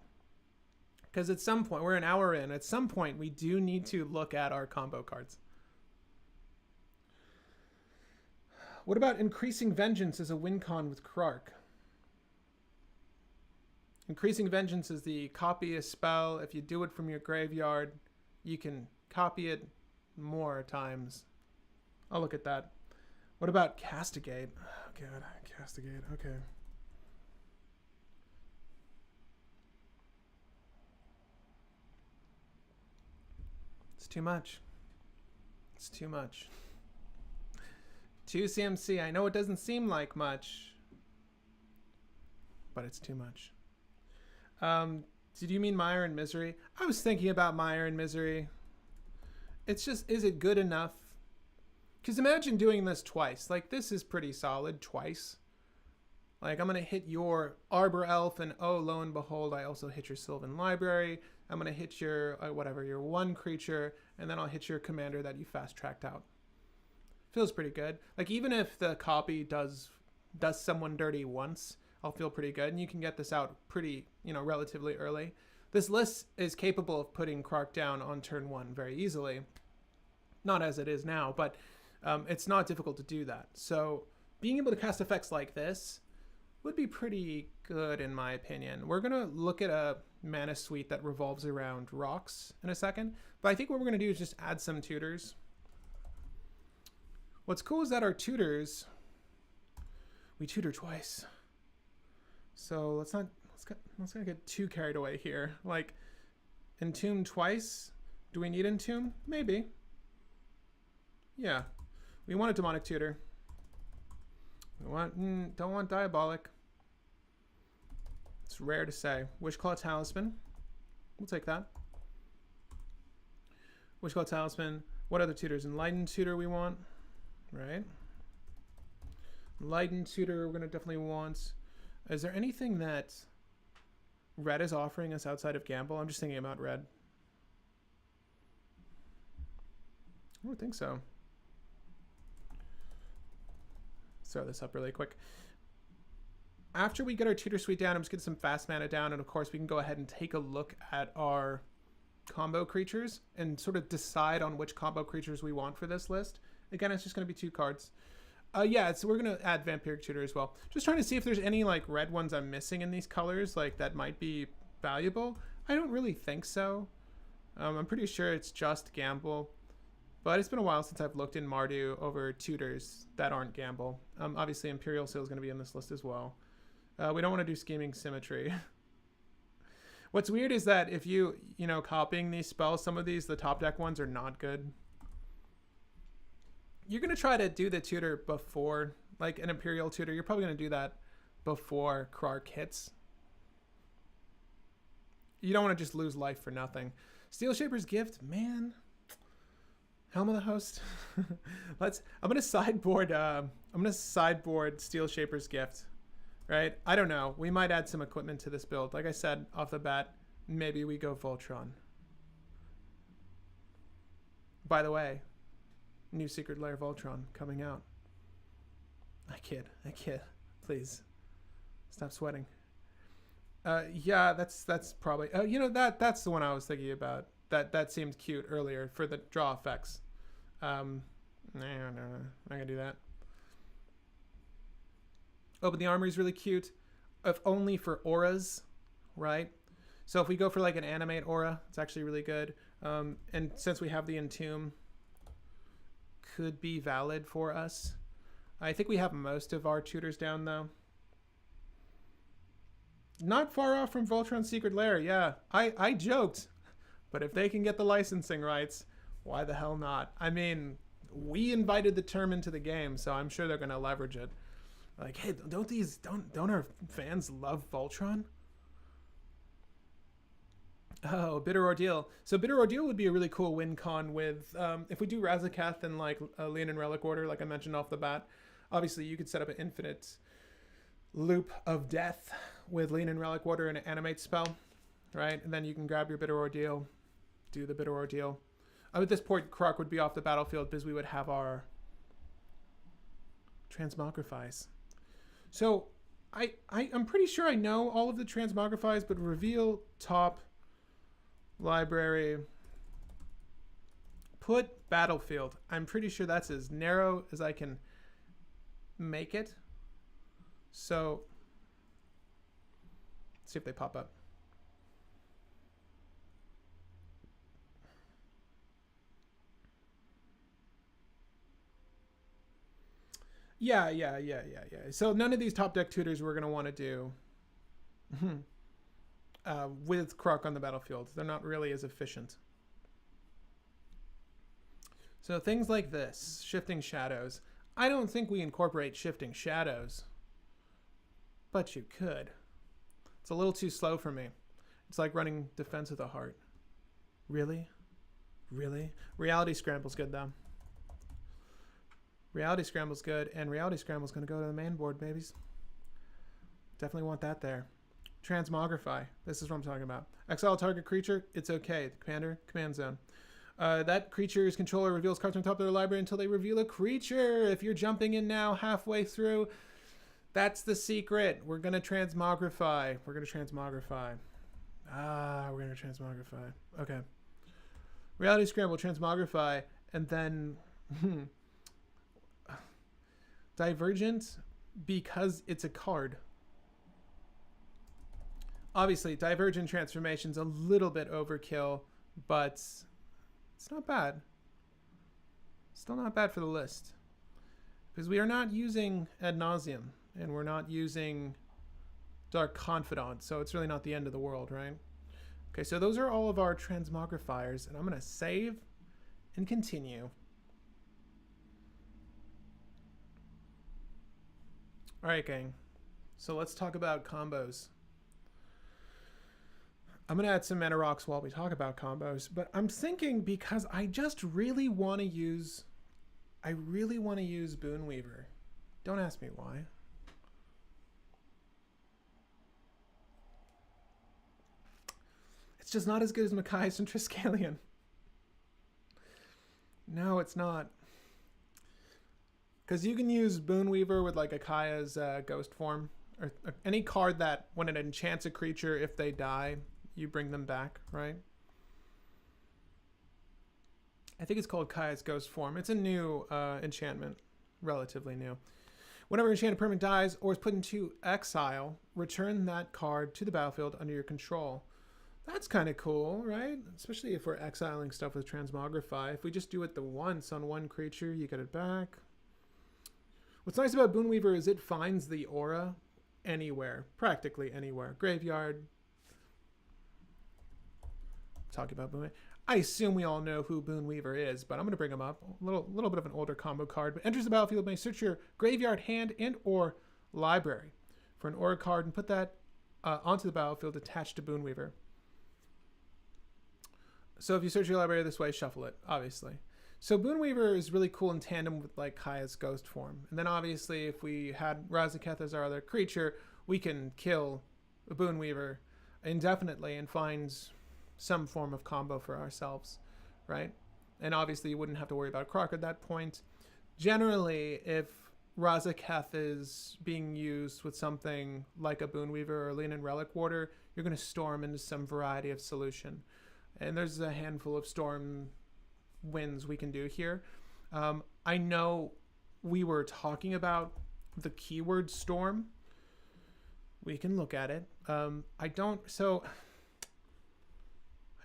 S1: Because at some point, we're an hour in, at some point we do need to look at our combo cards. What about Increasing Vengeance as a win con with Krark? Increasing Vengeance is the copy a spell. If you do it from your graveyard, you can copy it more times. I'll look at that. What about Castigate? Oh god, Castigate, okay. It's too much. It's too much. 2 CMC, I know it doesn't seem like much, but it's too much. Did you mean Mire and Misery? I was thinking about Mire and Misery. It's just, is it good enough? Because imagine doing this twice. Like, this is pretty solid twice. Like, I'm going to hit your Arbor Elf, and oh, lo and behold, I also hit your Sylvan Library. I'm going to hit your, whatever, your 1 creature, and then I'll hit your commander that you fast-tracked out. Feels pretty good. Like, even if the copy does someone dirty once, I'll feel pretty good. And you can get this out pretty, relatively early. This list is capable of putting Krark down on turn 1 very easily. Not as it is now, but it's not difficult to do that. So being able to cast effects like this would be pretty good in my opinion. We're going to look at a mana suite that revolves around rocks in a second. But I think what we're going to do is just add some tutors. What's cool is that our tutors, we tutor twice. So let's not get too carried away here. Like, Entomb twice. Do we need Entomb? Maybe. Yeah. We want a Demonic Tutor. We don't want Diabolic. It's rare to say. Wishclaw Talisman. We'll take that. Wishclaw Talisman. What other tutors? Enlightened Tutor we want. Right. Enlightened Tutor we're going to definitely want. Is there anything that Red is offering us outside of Gamble? I'm just thinking about Red. I don't think so. Throw this up really quick. After we get our tutor suite down, I'm just getting some fast mana down, and of course we can go ahead and take a look at our combo creatures and sort of decide on which combo creatures we want for this list. Again, it's just going to be 2 cards. Yeah, so we're gonna add Vampiric Tutor as well. Just trying to see if there's any like red ones I'm missing in these colors, like that might be valuable. I don't really think so. I'm pretty sure it's just Gamble, but it's been a while since I've looked in Mardu over tutors that aren't Gamble. Obviously Imperial Seal is gonna be in this list as well. We don't want to do Scheming Symmetry. What's weird is that if you copying these spells, some of these, the top deck ones are not good. You're going to try to do the tutor before, like an Imperial Tutor. You're probably going to do that before Krark hits. You don't want to just lose life for nothing. Steel Shaper's Gift, man. Helm of the Host. I'm going to sideboard Steel Shaper's Gift. Right? I don't know. We might add some equipment to this build. Like I said off the bat, maybe we go Voltron. By the way, new Secret Lair Voltron coming out. I kid. Please. Stop sweating. Yeah, that's probably... that's the one I was thinking about. That seemed cute earlier for the draw effects. No. I'm not going to do that. Oh, but the armory is really cute, if only for auras, right? So if we go for like an animate aura, it's actually really good. And since we have the Entomb, could be valid for us. I think we have most of our tutors down though. Not far off from Voltron's Secret Lair, yeah. I joked, but if they can get the licensing rights, why the hell not? I mean, we invited the term into the game, so I'm sure they're going to leverage it. Like, hey, don't our fans love Voltron? Oh, Bitter Ordeal. So Bitter Ordeal would be a really cool win con with, if we do Razaketh and like Leonin Relic Order, like I mentioned off the bat, obviously you could set up an infinite loop of death with Leonin Relic Order and an animate spell, right? And then you can grab your Bitter Ordeal, do the Bitter Ordeal. At this point, Krark would be off the battlefield because we would have our Transmogrifies. So I'm pretty sure I know all of the Transmogrifies, but reveal top library, put battlefield. I'm pretty sure that's as narrow as I can make it. So let's see if they pop up. Yeah. So none of these top deck tutors we're going to want to do with Krark on the battlefield. They're not really as efficient. So things like this, Shifting Shadows. I don't think we incorporate Shifting Shadows, but you could. It's a little too slow for me. It's like running Defense of the Heart. Really? Reality Scramble's good though. Reality Scramble's good, and Reality Scramble's going to go to the main board, babies. Definitely want that there. Transmogrify. This is what I'm talking about. Exile target creature. It's okay. The commander, command zone. That creature's controller reveals cards from the top of their library until they reveal a creature. If you're jumping in now halfway through, that's the secret. We're going to Transmogrify. We're going to Transmogrify. Okay. Reality Scramble, Transmogrify, and then... Divergent, because it's a card. Obviously, Divergent Transformation's a little bit overkill, but it's not bad. Still not bad for the list. Because we are not using Ad Nauseam, and we're not using Dark Confidant, so it's really not the end of the world, right? Okay, so those are all of our Transmogrifiers, and I'm going to save and continue. All right, gang. So let's talk about combos. I'm going to add some mana rocks while we talk about combos, but I'm thinking because I just really want to use... Boon Weaver. Don't ask me why. It's just not as good as Machias and Triskelion. No, it's not. Because you can use Boon Weaver with like Akaya's ghost form. Or any card that when it enchants a creature, if they die, you bring them back, right? I think it's called Kaya's ghost form. It's a new enchantment. relatively new. Whenever enchanted permanent dies or is put into exile, return that card to the battlefield under your control. That's kind of cool, right? Especially if we're exiling stuff with Transmogrify. If we just do it the once on one creature, you get it back. What's nice about Boonweaver is it finds the aura anywhere, practically anywhere. Graveyard. Talking about Boonweaver. I assume we all know who Boonweaver is, but I'm going to bring him up. A little bit of an older combo card. But enters the battlefield, may search your graveyard, hand, and or library for an aura card and put that onto the battlefield attached to Boonweaver. So if you search your library this way, shuffle it, obviously. So Boonweaver is really cool in tandem with like Kaya's ghost form. And then obviously if we had Razaketh as our other creature, we can kill a Boonweaver indefinitely and find some form of combo for ourselves, right? And obviously you wouldn't have to worry about Krark at that point. Generally, if Razaketh is being used with something like a Boonweaver or Leonin Relic Warder, you're going to storm into some variety of solution. And there's a handful of storm wins we can do here. I know we were talking about the keyword storm. We can look at it. I don't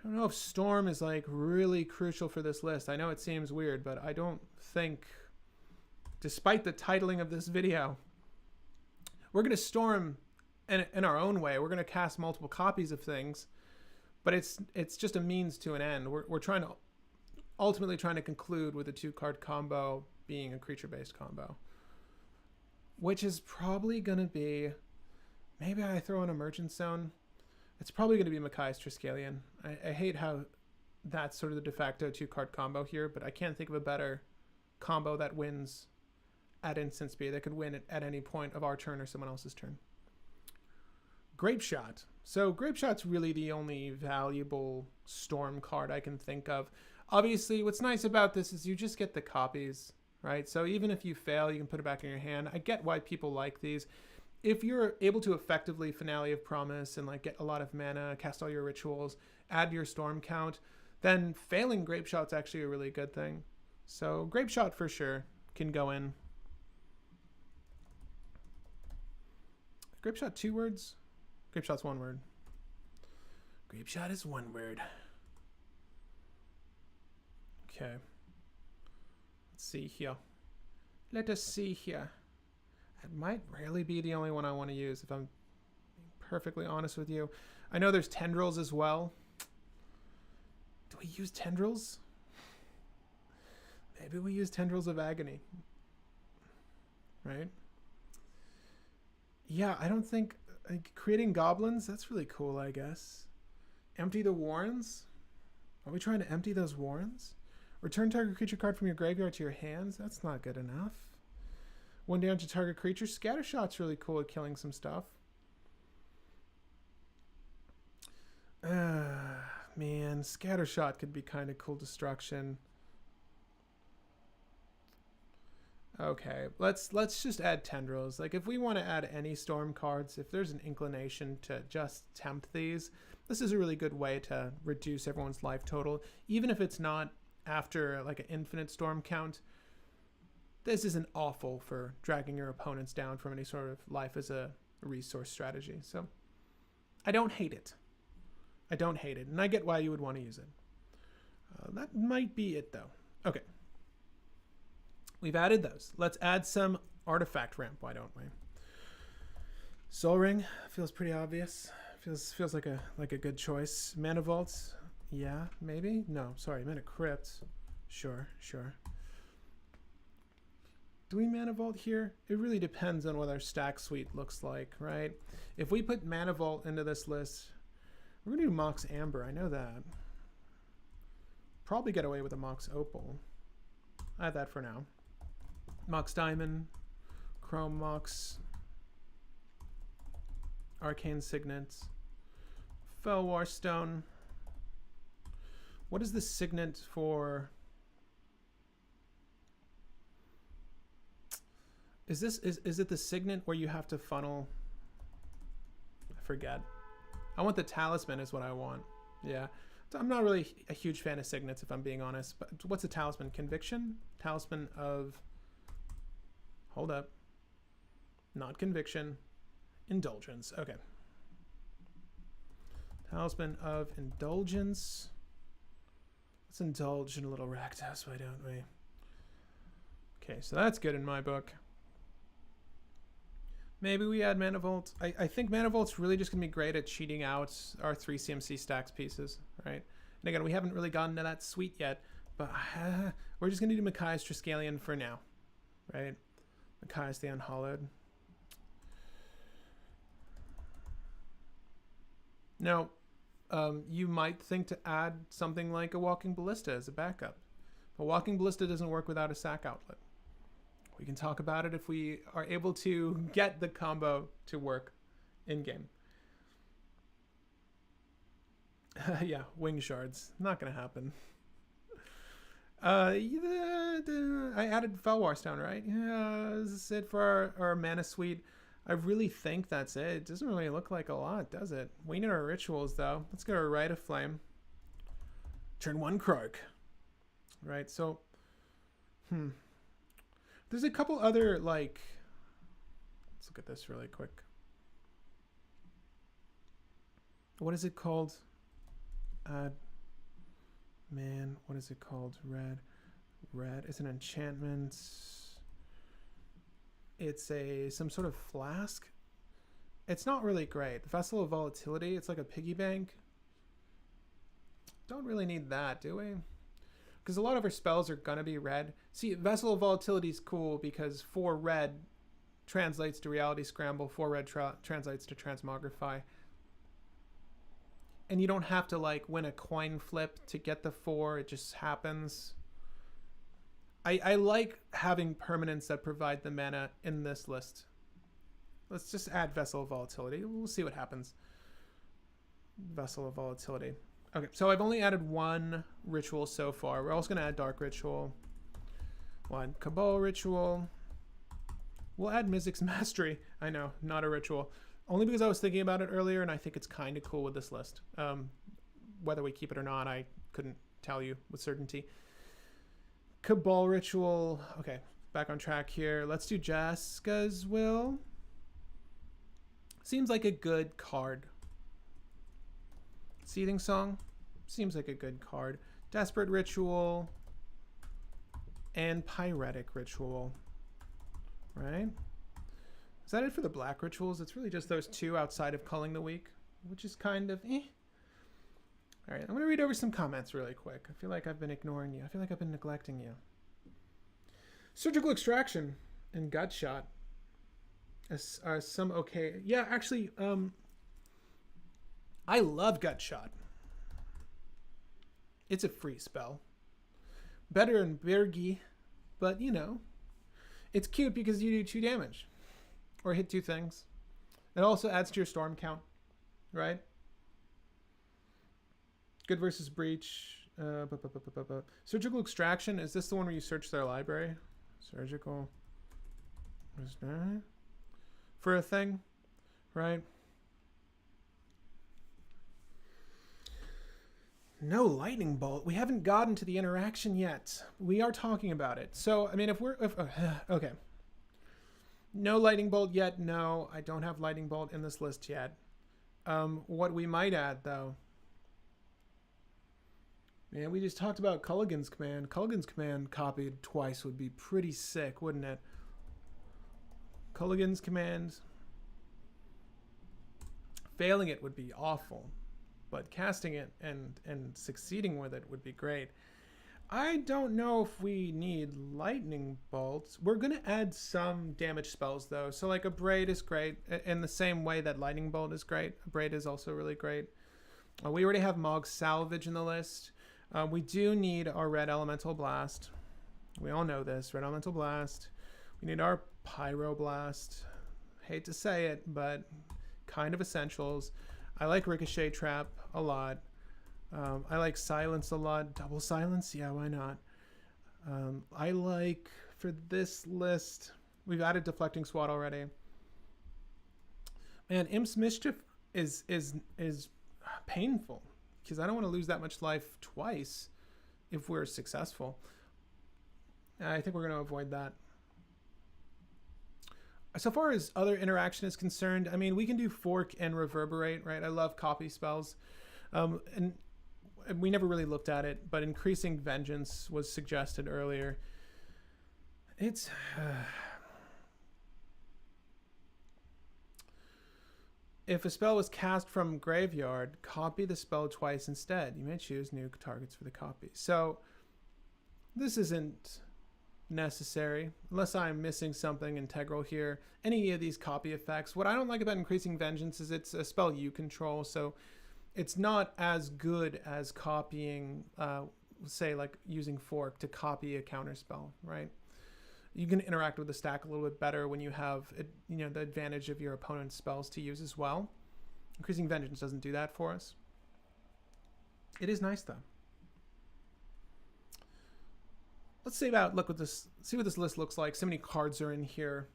S1: know if storm is like really crucial for this list. I know it seems weird, but I don't think, despite the titling of this video, we're going to storm in our own way. We're going to cast multiple copies of things. But it's just a means to an end. We're ultimately trying to conclude with a 2-card combo being a creature-based combo. Which is probably going to be... Maybe I throw an Emergent Zone. It's probably going to be Makai's Triskelion. I hate how that's sort of the de facto 2-card combo here, but I can't think of a better combo that wins at instant speed. That could win at any point of our turn or someone else's turn. Grape Shot. So Grape Shot's really the only valuable storm card I can think of. Obviously, what's nice about this is you just get the copies, right? So even if you fail, you can put it back in your hand. I get why people like these. If you're able to effectively Finale of Promise and like get a lot of mana, cast all your rituals, add your storm count, then failing Grape Shot's actually a really good thing. So Grape Shot for sure can go in. Grape Shot 2 words? Grape Shot's 1 word. Grape Shot is 1 word. Okay. Let's see here. Let us see here. It might rarely be the only one I want to use, if I'm being perfectly honest with you. I know there's Tendrils as well. Do we use Tendrils? Maybe we use Tendrils of Agony. Right? Yeah, I don't think... Like, creating goblins, that's really cool, I guess. Empty the warrens? Are we trying to empty those warrens? Return target creature card from your graveyard to your hands? That's not good enough. 1 down to target creature. Scattershot's really cool at killing some stuff. Man, Scattershot could be kind of cool destruction. Okay, let's just add Tendrils. Like, if we want to add any storm cards, if there's an inclination to just tempt these, this is a really good way to reduce everyone's life total. Even if it's not after like an infinite storm count, this isn't awful for dragging your opponents down from any sort of life as a resource strategy. So I don't hate it. I don't hate it, and I get why you would want to use it. That might be it though. Okay. We've added those. Let's add some artifact ramp, why don't we? Soul Ring feels pretty obvious. Feels like a good choice. Mana Vaults, yeah, maybe? No, sorry, Mana Crypt. Sure. Do we Mana Vault here? It really depends on what our stack suite looks like, right? If we put Mana Vault into this list, we're gonna do Mox Amber, I know that. Probably get away with a Mox Opal. I have that for now. Mox Diamond, Chrome Mox, Arcane Signet, Felwar Stone. What is the signet for? Is it the signet where you have to funnel? I forget. I want the talisman is what I want. Yeah. I'm not really a huge fan of signets if I'm being honest, but what's a talisman? Conviction? Talisman of Hold up. Not conviction. Indulgence. Okay. Talisman of Indulgence. Let's indulge in a little Rakdos, why don't we? Okay, so that's good in my book. Maybe we add Mana Vault. I think Mana Vault's really just going to be great at cheating out our 3 CMC stacks pieces, right? And again, we haven't really gotten to that suite yet, but we're just going to do Makai's Triskelion for now, right? Makai's the Unhallowed. Now, you might think to add something like a Walking Ballista as a backup. But Walking Ballista doesn't work without a sack outlet. We can talk about it if we are able to get the combo to work in-game. Yeah, Wing Shards. Not going to happen. I added Felwar Stone, right? Yeah, this is it for our mana suite. I really think that's it. It doesn't really look like a lot, does it? We need our rituals, though. Let's go to Rite of Flame. Turn 1 Krark. Right, so... There's a couple other, like... Let's look at this really quick. What is it called? Man, what is it called? Red is an enchantment. It's some sort of flask. It's not really great. Vessel of Volatility, it's like a piggy bank. Don't really need that, do we? Because a lot of our spells are going to be red. See, Vessel of Volatility is cool because 4 red translates to Reality Scramble, 4 red translates to Transmogrify. And you don't have to, like, win a coin flip to get the 4. It just happens. I like having permanents that provide the mana in this list. Let's just add Vessel of Volatility. We'll see what happens. Vessel of Volatility. Okay, so I've only added 1 ritual so far. We're also going to add Dark Ritual. 1 Cabal Ritual. We'll add Mizzix's Mastery. I know, not a ritual. Only because I was thinking about it earlier, and I think it's kind of cool with this list. Whether we keep it or not, I couldn't tell you with certainty. Cabal Ritual. Okay, back on track here. Let's do Jaska's Will. Seems like a good card. Seething Song. Seems like a good card. Desperate Ritual. And Pyretic Ritual. Right? Is that it for the black rituals? It's really just those 2 outside of Culling the Weak, which is kind of eh. All right, I'm going to read over some comments really quick. I feel like I've been ignoring you. I feel like I've been neglecting you. Surgical Extraction and Gut Shot are some okay. Yeah, actually, I love Gut Shot. It's a free spell. Better than Birgi, but you know, it's cute because you do 2 damage. Or hit 2 things. It also adds to your storm count, right? Good versus Breach. Surgical Extraction. Is this the one where you search their library? Surgical. For a thing, right? No Lightning Bolt. We haven't gotten to the interaction yet. We are talking about it. So, I mean, okay. No Lightning Bolt yet. No, I don't have Lightning Bolt in this list yet. What we might add, though. Man, we just talked about Culligan's Command. Culligan's Command copied twice would be pretty sick, wouldn't it? Culligan's Command. Failing it would be awful. But casting it and succeeding with it would be great. I don't know if we need Lightning Bolts. We're going to add some damage spells, though. So, like, a Braid is great. In the same way that Lightning Bolt is great, a Braid is also really great. We already have Mog's Salvage in the list. We do need our Red Elemental Blast. We all know this. Red Elemental Blast. We need our Pyroblast. Hate to say it, but kind of essentials. I like Ricochet Trap a lot. I like Silence a lot. Double Silence? Yeah, why not? I like, for this list, we've added Deflecting Swat already. Man, Imp's Mischief is painful because I don't want to lose that much life twice if we're successful. I think we're going to avoid that. So far as other interaction is concerned, I mean, we can do Fork and Reverberate, right? I love copy spells. And we never really looked at it, but increasing Vengeance was suggested earlier. It's... if a spell was cast from graveyard, copy the spell twice instead. You may choose new targets for the copy. So this isn't necessary unless I'm missing something integral here. Any of these copy effects. What I don't like about increasing Vengeance is it's a spell you control, so it's not as good as copying, say, like using Fork to copy a counter spell, right? You can interact with the stack a little bit better when you have, the advantage of your opponent's spells to use as well. Increasing Vengeance doesn't do that for us. It is nice though. Let's see what this list looks like. So many cards are in here.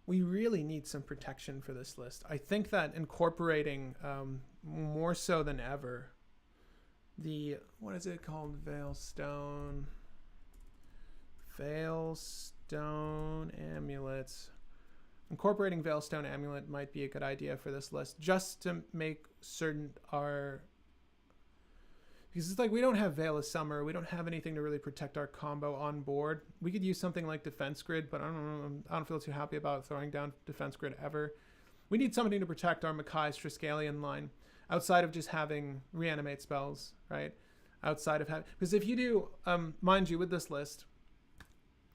S1: We really need some protection for this list. I think that incorporating more so than ever what is it called? Veilstone Amulets. Incorporating Veilstone Amulet might be a good idea for this list, just to make certain because it's like we don't have Veil of Summer, we don't have anything to really protect our combo on board. We could use something like Defense Grid, but I don't feel too happy about throwing down Defense Grid ever. We need something to protect our Makai's Triskelion line. Outside of just having reanimate spells, right? Outside of having, because if you do, mind you, with this list,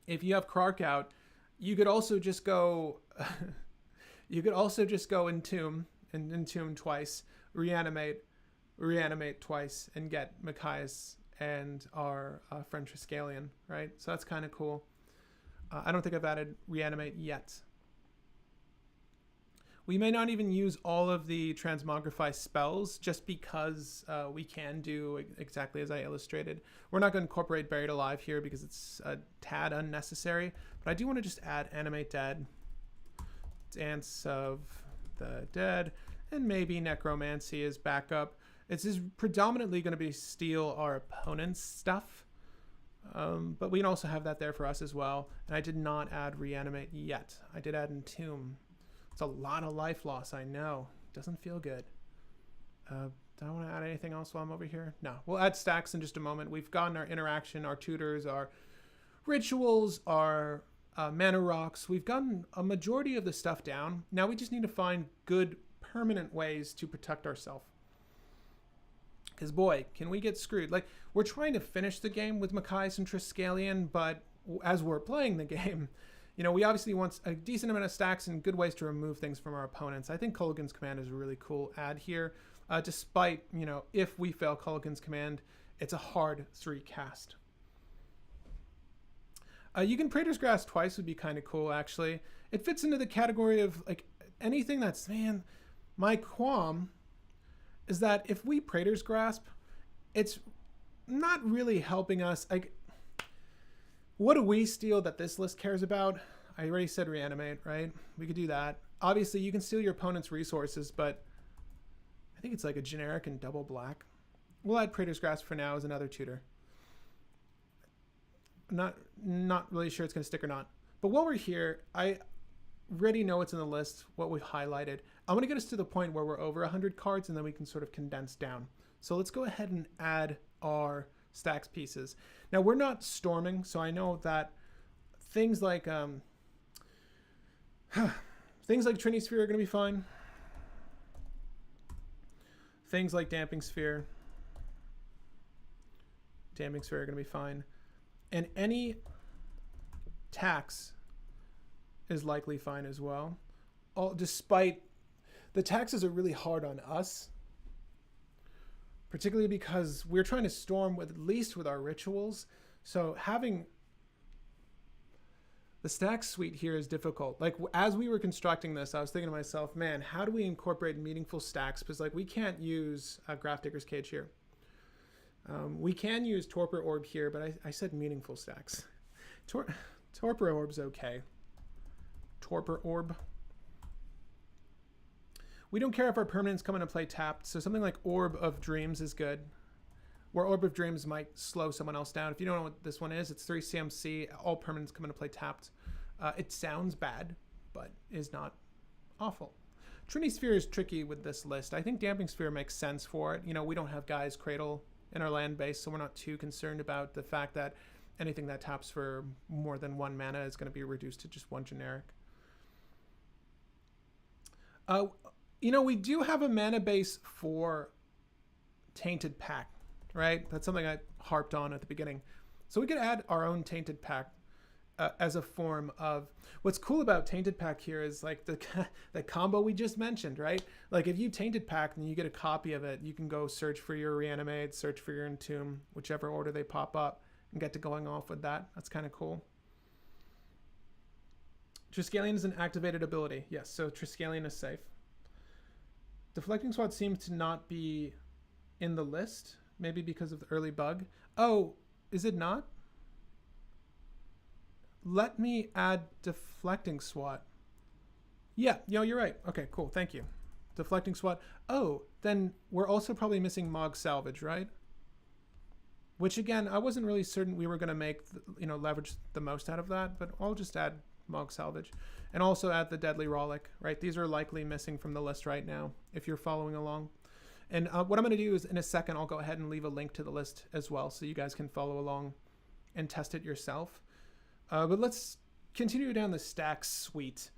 S1: if you have Krark out, you could also just go, Entomb twice, reanimate twice, and get Makai's and our friend Triskelion, right? So that's kind of cool. I don't think I've added reanimate yet. We may not even use all of the Transmogrify spells just because we can do exactly as I illustrated. We're not going to incorporate Buried Alive here because it's a tad unnecessary, but I do want to just add Animate Dead, Dance of the Dead, and maybe Necromancy as backup. This is predominantly going to be steal our opponent's stuff, but we can also have that there for us as well. And I did not add Reanimate yet. I did add Entomb. It's a lot of life loss, I know. Doesn't feel good. Do I want to add anything else while I'm over here? No. We'll add stacks in just a moment. We've gotten our interaction, our tutors, our rituals, our mana rocks. We've gotten a majority of the stuff down. Now we just need to find good, permanent ways to protect ourselves. Because, boy, can we get screwed. Like, we're trying to finish the game with Makai's and Triskelion, but as we're playing the game... we obviously want a decent amount of stacks and good ways to remove things from our opponents. I think Kulligan's Command is a really cool add here. Despite, if we fail Kulligan's Command, it's a hard 3 cast. You can Praetor's Grasp twice would be kind of cool, actually. It fits into the category of, like, anything that's, my qualm is that if we Praetor's Grasp, it's not really helping us. Like, what do we steal that this list cares about? I already said reanimate, right? We could do that. Obviously, you can steal your opponent's resources, but I think it's like a generic and double black. We'll add Praetor's Grasp for now as another tutor. Not really sure it's going to stick or not. But while we're here, I already know what's in the list, what we've highlighted. I want to get us to the point where we're over 100 cards, and then we can sort of condense down. So let's go ahead and add our stacks pieces. Now we're not storming, so I know that things like Trinity Sphere are going to be fine. Things like Damping Sphere are going to be fine, and any tax is likely fine as well. Despite the taxes are really hard on us. Particularly because we're trying to storm at least with our rituals. So having the stack suite here is difficult. Like, as we were constructing this, I was thinking to myself, man, how do we incorporate meaningful stacks? Because, like, we can't use Grafdigger's Cage here. We can use Torpor Orb here, but I said meaningful stacks. Torpor Orb's okay. Torpor Orb. We don't care if our permanents come into play tapped, so something like Orb of Dreams is good. where Orb of Dreams might slow someone else down. If you don't know what this one is, it's 3 CMC. All permanents come into play tapped. It sounds bad, but is not awful. Trinity Sphere is tricky with this list. I think Damping Sphere makes sense for it. You know, we don't have Gaia's Cradle in our land base, so we're not too concerned about the fact that anything that taps for more than 1 mana is going to be reduced to just 1 generic. You know, we do have a mana base for Tainted Pact, right? That's something I harped on at the beginning. So we could add our own Tainted Pact as a form of... What's cool about Tainted Pact here is like the combo we just mentioned, right? Like if you Tainted Pact and you get a copy of it, you can go search for your Reanimate, search for your Entomb, whichever order they pop up, and get to going off with that. That's kind of cool. Triskelion is an activated ability. Yes, so Triskelion is safe. Deflecting Swat seems to not be in the list, maybe because of the early bug. Oh, is it not? Let me add Deflecting Swat. Yeah, you're right. Okay, cool. Thank you. Deflecting Swat. Oh, then we're also probably missing Mog Salvage, right? Which again, I wasn't really certain we were going to make, leverage the most out of that, but I'll just add Mog Salvage. And also add the Deadly Rollick, right? These are likely missing from the list right now, if you're following along. And what I'm going to do is in a second, I'll go ahead and leave a link to the list as well, so you guys can follow along and test it yourself. But let's continue down the stack suite.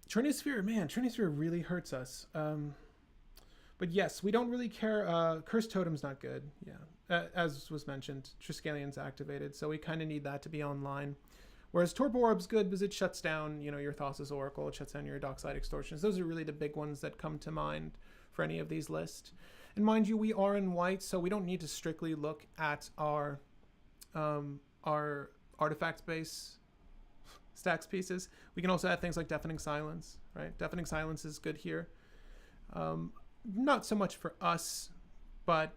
S1: Trinity Sphere, man, Trinity Sphere really hurts us. But yes, we don't really care. Cursed Totem's not good. Yeah, as was mentioned, Triskelion's activated, so we kind of need that to be online. Whereas Torpor Orb's good because it shuts down, your Thassa's Oracle, it shuts down your Dockside Extortions. Those are really the big ones that come to mind for any of these lists. And mind you, we are in white, so we don't need to strictly look at our artifact base stacks pieces. We can also add things like Deafening Silence, right? Deafening Silence is good here. Not so much for us, but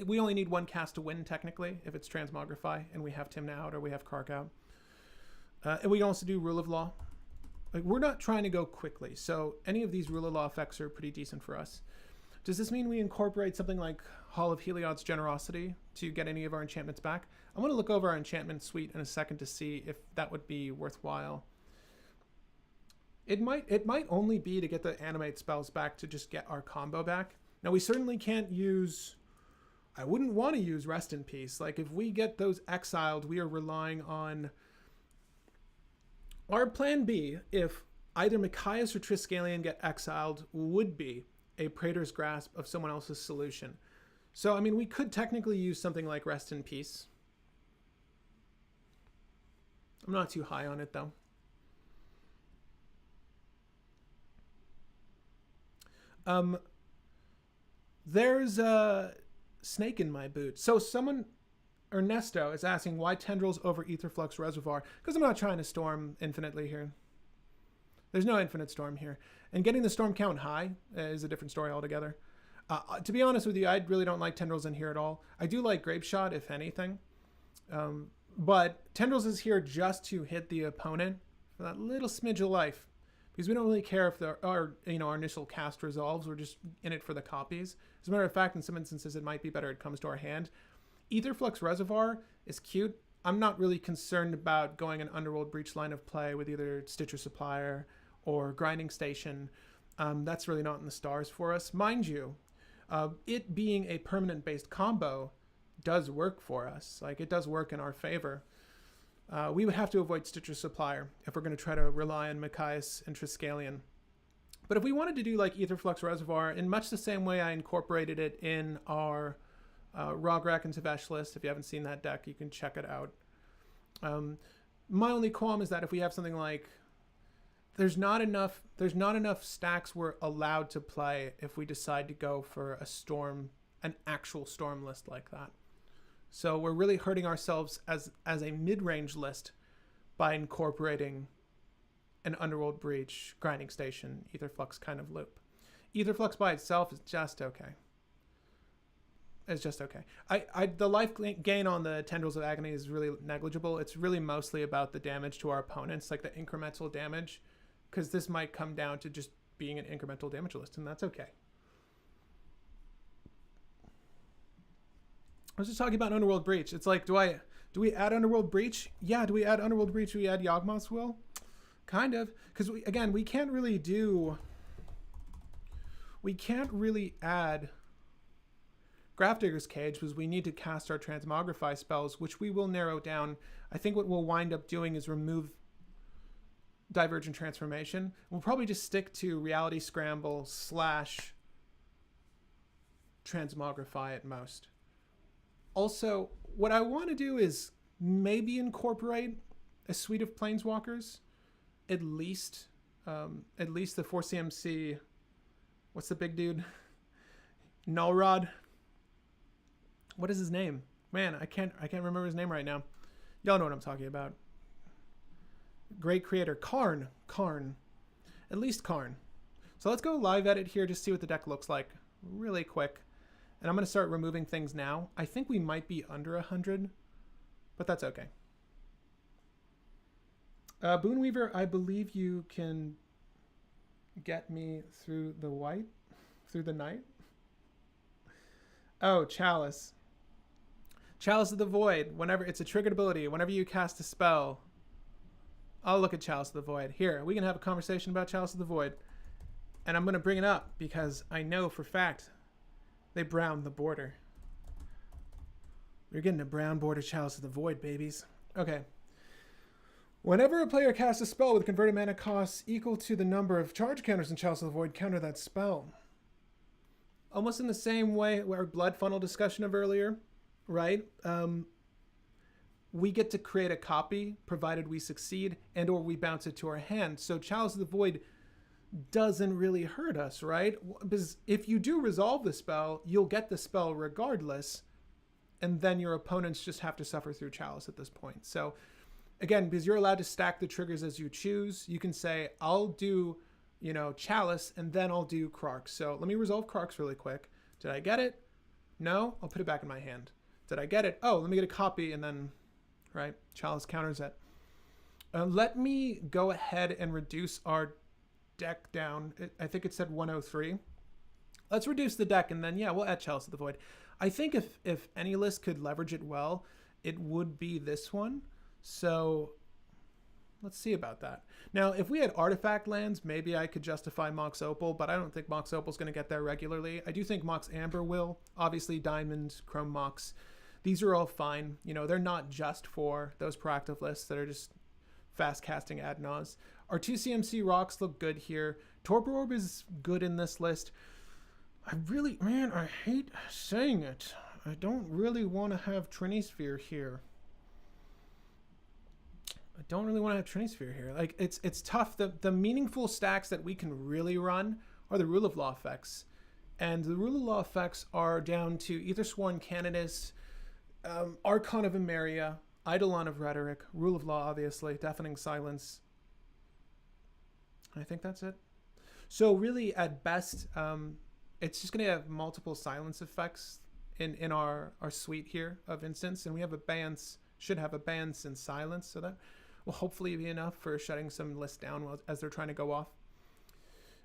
S1: we only need 1 cast to win, technically, if it's Transmogrify, and we have Tymna out or we have Krark out. And we can also do Rule of Law. Like, we're not trying to go quickly, so any of these Rule of Law effects are pretty decent for us. Does this mean we incorporate something like Hall of Heliod's Generosity to get any of our enchantments back? I'm going to look over our enchantment suite in a second to see if that would be worthwhile. It might only be to get the animate spells back to just get our combo back. Now, we certainly can't use... I wouldn't want to use Rest in Peace. Like, if we get those exiled, we are relying on... Our plan B, if either Micaias or Triskelion get exiled, would be a Praetor's Grasp of someone else's solution. So, I mean, we could technically use something like Rest in Peace. I'm not too high on it, though. There's a snake in my boot. So someone, Ernesto, is asking why Tendrils over Aetherflux Reservoir. Because I'm not trying to storm infinitely here. There's no infinite storm here. And getting the storm count high is a different story altogether. To be honest with you, I really don't like Tendrils in here at all. I do like Grape Shot, if anything. But Tendrils is here just to hit the opponent for that little smidge of life. Because we don't really care if our initial cast resolves. We're just in it for the copies. As a matter of fact, in some instances, it might be better it comes to our hand. Aetherflux Reservoir is cute. I'm not really concerned about going an Underworld Breach line of play with either Stitcher Supplier or Grinding Station. That's really not in the stars for us. Mind you, it being a permanent-based combo does work for us. Like, it does work in our favor. We would have to avoid Stitcher Supplier if we're going to try to rely on Micaias and Triskelion. But if we wanted to do like Aetherflux Reservoir in much the same way I incorporated it in our Rograk and Tevesh list, if you haven't seen that deck, you can check it out. My only qualm is that if we have something like there's not enough stacks we're allowed to play if we decide to go for an actual storm list like that. So we're really hurting ourselves as a mid-range list by incorporating an Underworld Breach, Grinding Station, Aetherflux kind of loop. Aetherflux by itself is just okay. It's just okay. The life gain on the Tendrils of Agony is really negligible. It's really mostly about the damage to our opponents, like the incremental damage, because this might come down to just being an incremental damage list, and that's okay. was just talking about Underworld Breach. It's like, do we add Underworld Breach? Yeah, do we add Underworld Breach? Do we add Yawgmoth's Will? Kind of. Because, we can't really add Grafdigger's Cage because we need to cast our Transmogrify spells, which we will narrow down. I think what we'll wind up doing is remove Divergent Transformation. We'll probably just stick to Reality Scramble / Transmogrify at most. Also, what I want to do is maybe incorporate a suite of Planeswalkers, at least the 4CMC. What's the big dude? Nullrod. What is his name? Man, I can't remember his name right now. Y'all know what I'm talking about. Great creator, Karn. At least Karn. So let's go live edit here, just see what the deck looks like really quick. And I'm going to start removing things now. I think we might be under 100, but that's okay. Boonweaver, I believe you can get me through the night. Oh, Chalice. Chalice of the Void. Whenever it's a triggered ability, whenever you cast a spell. I'll look at Chalice of the Void. Here, we can have a conversation about Chalice of the Void. And I'm going to bring it up because I know for fact they browned the border. We're getting a brown border Chalice of the Void, babies. Okay. Whenever a player casts a spell with converted mana costs equal to the number of charge counters in Chalice of the Void, counter that spell. Almost in the same way our Blood Funnel discussion of earlier, right? We get to create a copy provided we succeed and or we bounce it to our hand. So Chalice of the Void doesn't really hurt us, right? Because if you do resolve the spell, you'll get the spell regardless, and then your opponents just have to suffer through Chalice at this point. So again, because you're allowed to stack the triggers as you choose, you can say, I'll do, Chalice, and then I'll do Krark. So let me resolve Krarks really quick. Did I get it? No? I'll put it back in my hand. Did I get it? Oh, let me get a copy, and then, right, Chalice counters it. Let me go ahead and reduce our deck down. I think it said 103. Let's reduce the deck, and then, yeah, we'll add Chalice of the Void. I think if any list could leverage it well, it would be this one. So let's see about that. Now, if we had artifact lands, maybe I could justify Mox Opal, but I don't think Mox Opal's going to get there regularly. I do think Mox Amber will. Obviously, Diamond, Chrome Mox. These are all fine. They're not just for those proactive lists that are just fast casting ad nauseam. Our 2 CMC rocks look good here. Torpor Orb is good in this list. I hate saying it. I don't really want to have Trinisphere here. I don't really want to have Trinisphere here. Like, it's tough. The meaningful stacks that we can really run are the Rule of Law effects. And the Rule of Law effects are down to Aethersworn Canonist, Archon of Emeria, Eidolon of Rhetoric, Rule of Law, obviously, Deafening Silence. I think that's it. So really, at best, it's just going to have multiple silence effects in our suite here of instants. And we have should have a bans and silence, so that will hopefully be enough for shutting some lists down as they're trying to go off.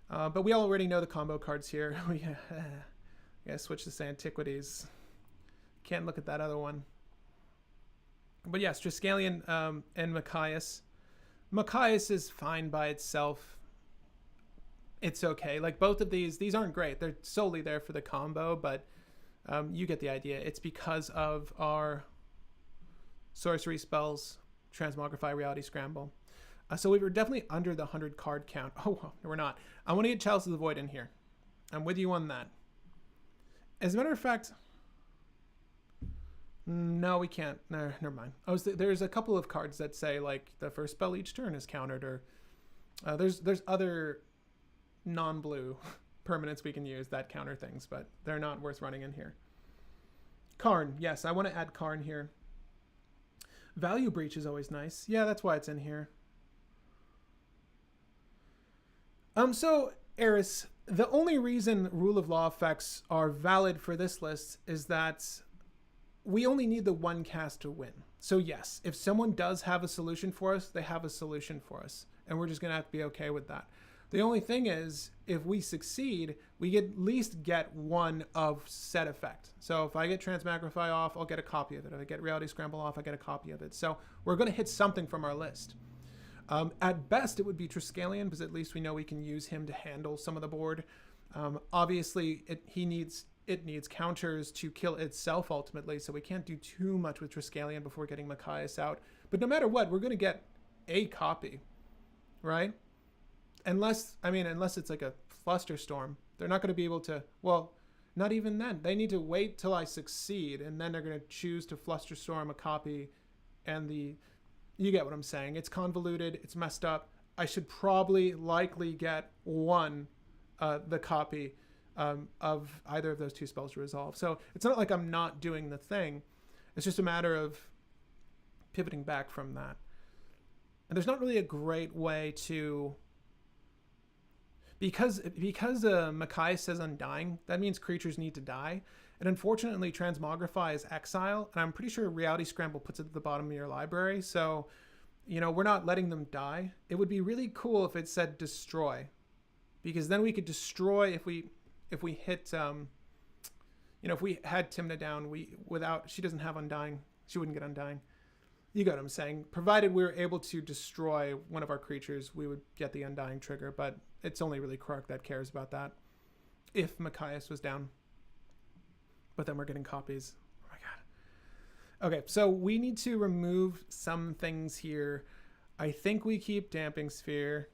S1: But we already know the combo cards here. We gotta switch this to Antiquities. Can't look at that other one. But yes, Triskelion and Machias. Machias is fine by itself. It's okay. Like, both of these aren't great. They're solely there for the combo, but you get the idea. It's because of our sorcery spells, Transmogrify, Reality Scramble. So we were definitely under the 100 card count. Oh, no, we're not. I want to get Chalice of the Void in here. I'm with you on that. As a matter of fact, no, we can't. No, never mind. There's a couple of cards that say, like, the first spell each turn is countered, or there's other non-blue permanents we can use that counter things, but they're not worth running in here. Karn, yes, I want to add Karn here. Value Breach is always nice. Yeah, that's why it's in here. So, Eris, the only reason Rule of Law effects are valid for this list is that we only need the one cast to win. So yes, if someone does have a solution for us, they have a solution for us. And we're just going to have to be okay with that. The only thing is, if we succeed, we at least get one of said effect. So if I get Transmagrify off, I'll get a copy of it. If I get Reality Scramble off, I get a copy of it. So we're going to hit something from our list. At best, it would be Triskelion, because at least we know we can use him to handle some of the board. Obviously, it needs counters to kill itself ultimately, so we can't do too much with Triskelion before getting Machias out. But no matter what, we're going to get a copy, right? Unless it's like a Flusterstorm. They're not going to be able to, well, not even then. They need to wait till I succeed, and then they're going to choose to Flusterstorm a copy, and you get what I'm saying. It's convoluted, it's messed up. I should likely get the copy of either of those two spells to resolve. So it's not like I'm not doing the thing. It's just a matter of pivoting back from that. And there's not really a great way to... Because Machias says Undying, that means creatures need to die. And unfortunately, Transmogrify is Exile, and I'm pretty sure Reality Scramble puts it at the bottom of your library. So, we're not letting them die. It would be really cool if it said Destroy, because then we could destroy if we hit, if we had Tymna down, she doesn't have Undying, she wouldn't get Undying. You got what I'm saying. Provided we were able to destroy one of our creatures, we would get the Undying trigger, but it's only really Krark that cares about that if Machias was down. But then we're getting copies. Oh my god. Okay, so we need to remove some things here. I think we keep Damping Sphere.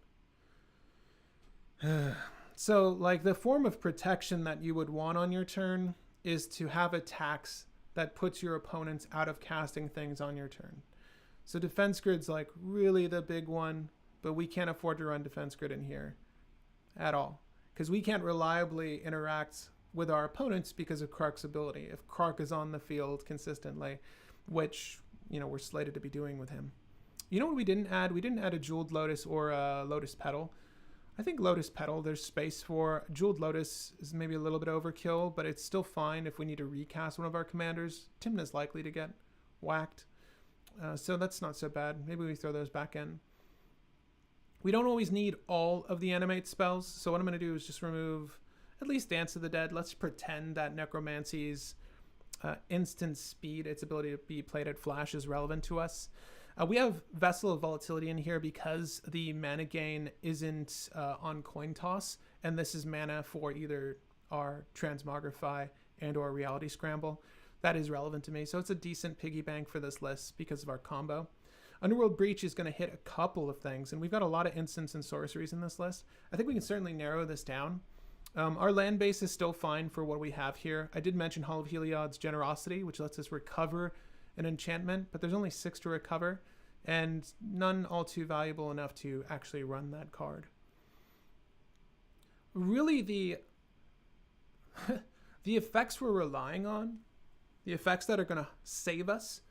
S1: So, like, the form of protection that you would want on your turn is to have attacks that puts your opponents out of casting things on your turn. So Defense Grid's like really the big one, but we can't afford to run Defense Grid in here at all, because we can't reliably interact with our opponents because of Krark's ability. If Krark is on the field consistently, which, we're slated to be doing with him. You know what we didn't add? We didn't add a Jeweled Lotus or a Lotus Petal. I think Lotus Petal, there's space for. Jeweled Lotus is maybe a little bit overkill, but it's still fine if we need to recast one of our commanders. Tymna's likely to get whacked, so that's not so bad. Maybe we throw those back in. We don't always need all of the animate spells, so what I'm going to do is just remove at least Dance of the Dead. Let's pretend that Necromancy's instant speed, its ability to be played at flash, is relevant to us. We have Vessel of Volatility in here because the mana gain isn't on coin toss, and this is mana for either our Transmogrify and or Reality Scramble. That is relevant to me, so it's a decent piggy bank for this list because of our combo. Underworld Breach is going to hit a couple of things, and we've got a lot of instants and sorceries in this list. I think we can certainly narrow this down. Our land base is still fine for what we have here. I did mention Hall of Heliod's Generosity, which lets us recover an enchantment, but there's only 6 to recover, and none all too valuable enough to actually run that card. Really, the effects we're relying on, the effects that are going to save us,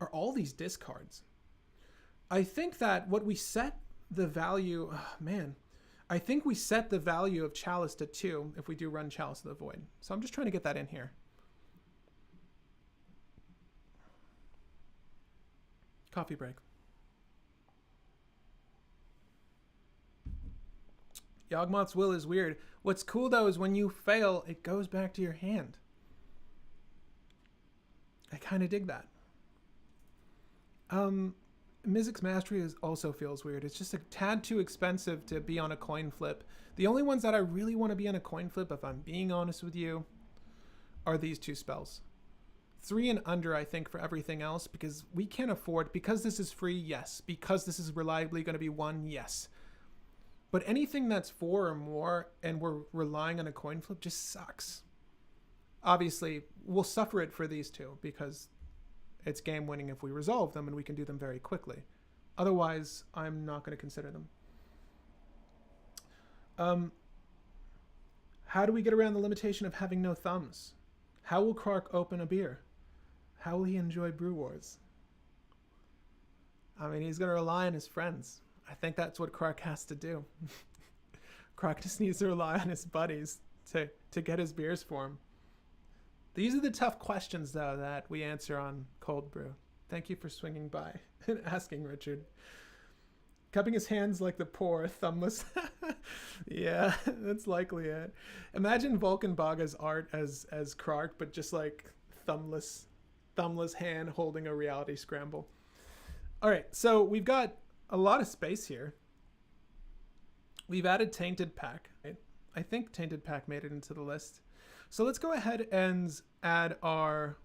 S1: are all these discards. I think that what we set the value... I think we set the value of Chalice to 2 if we do run Chalice of the Void. So I'm just trying to get that in here. Coffee break. Yawgmoth's Will is weird. What's cool, though, is when you fail, it goes back to your hand. I kind of dig that. Mizzix's Mastery also feels weird. It's just a tad too expensive to be on a coin flip. The only ones that I really want to be on a coin flip, if I'm being honest with you, are these 2 spells. 3 and under, I think, for everything else, because we can't afford, because this is free, yes. Because this is reliably going to be 1, yes. But anything that's 4 or more and we're relying on a coin flip just sucks. Obviously, we'll suffer it for these 2 because it's game winning if we resolve them and we can do them very quickly. Otherwise, I'm not going to consider them. How do we get around the limitation of having no thumbs? How will Krark open a beer? How will he enjoy Brew Wars? I mean, he's going to rely on his friends. I think that's what Krark has to do. Krark just needs to rely on his buddies to get his beers for him. These are the tough questions, though, that we answer on Cold Brew. Thank you for swinging by and asking, Richard. Cupping his hands like the poor, thumbless. Yeah, that's likely it. Imagine Vulcan Baga's art as Krark, but just like thumbless hand holding a reality scramble. All right, so we've got a lot of space here. We've added Tainted Pack. I think Tainted Pack made it into the list. So let's go ahead and add our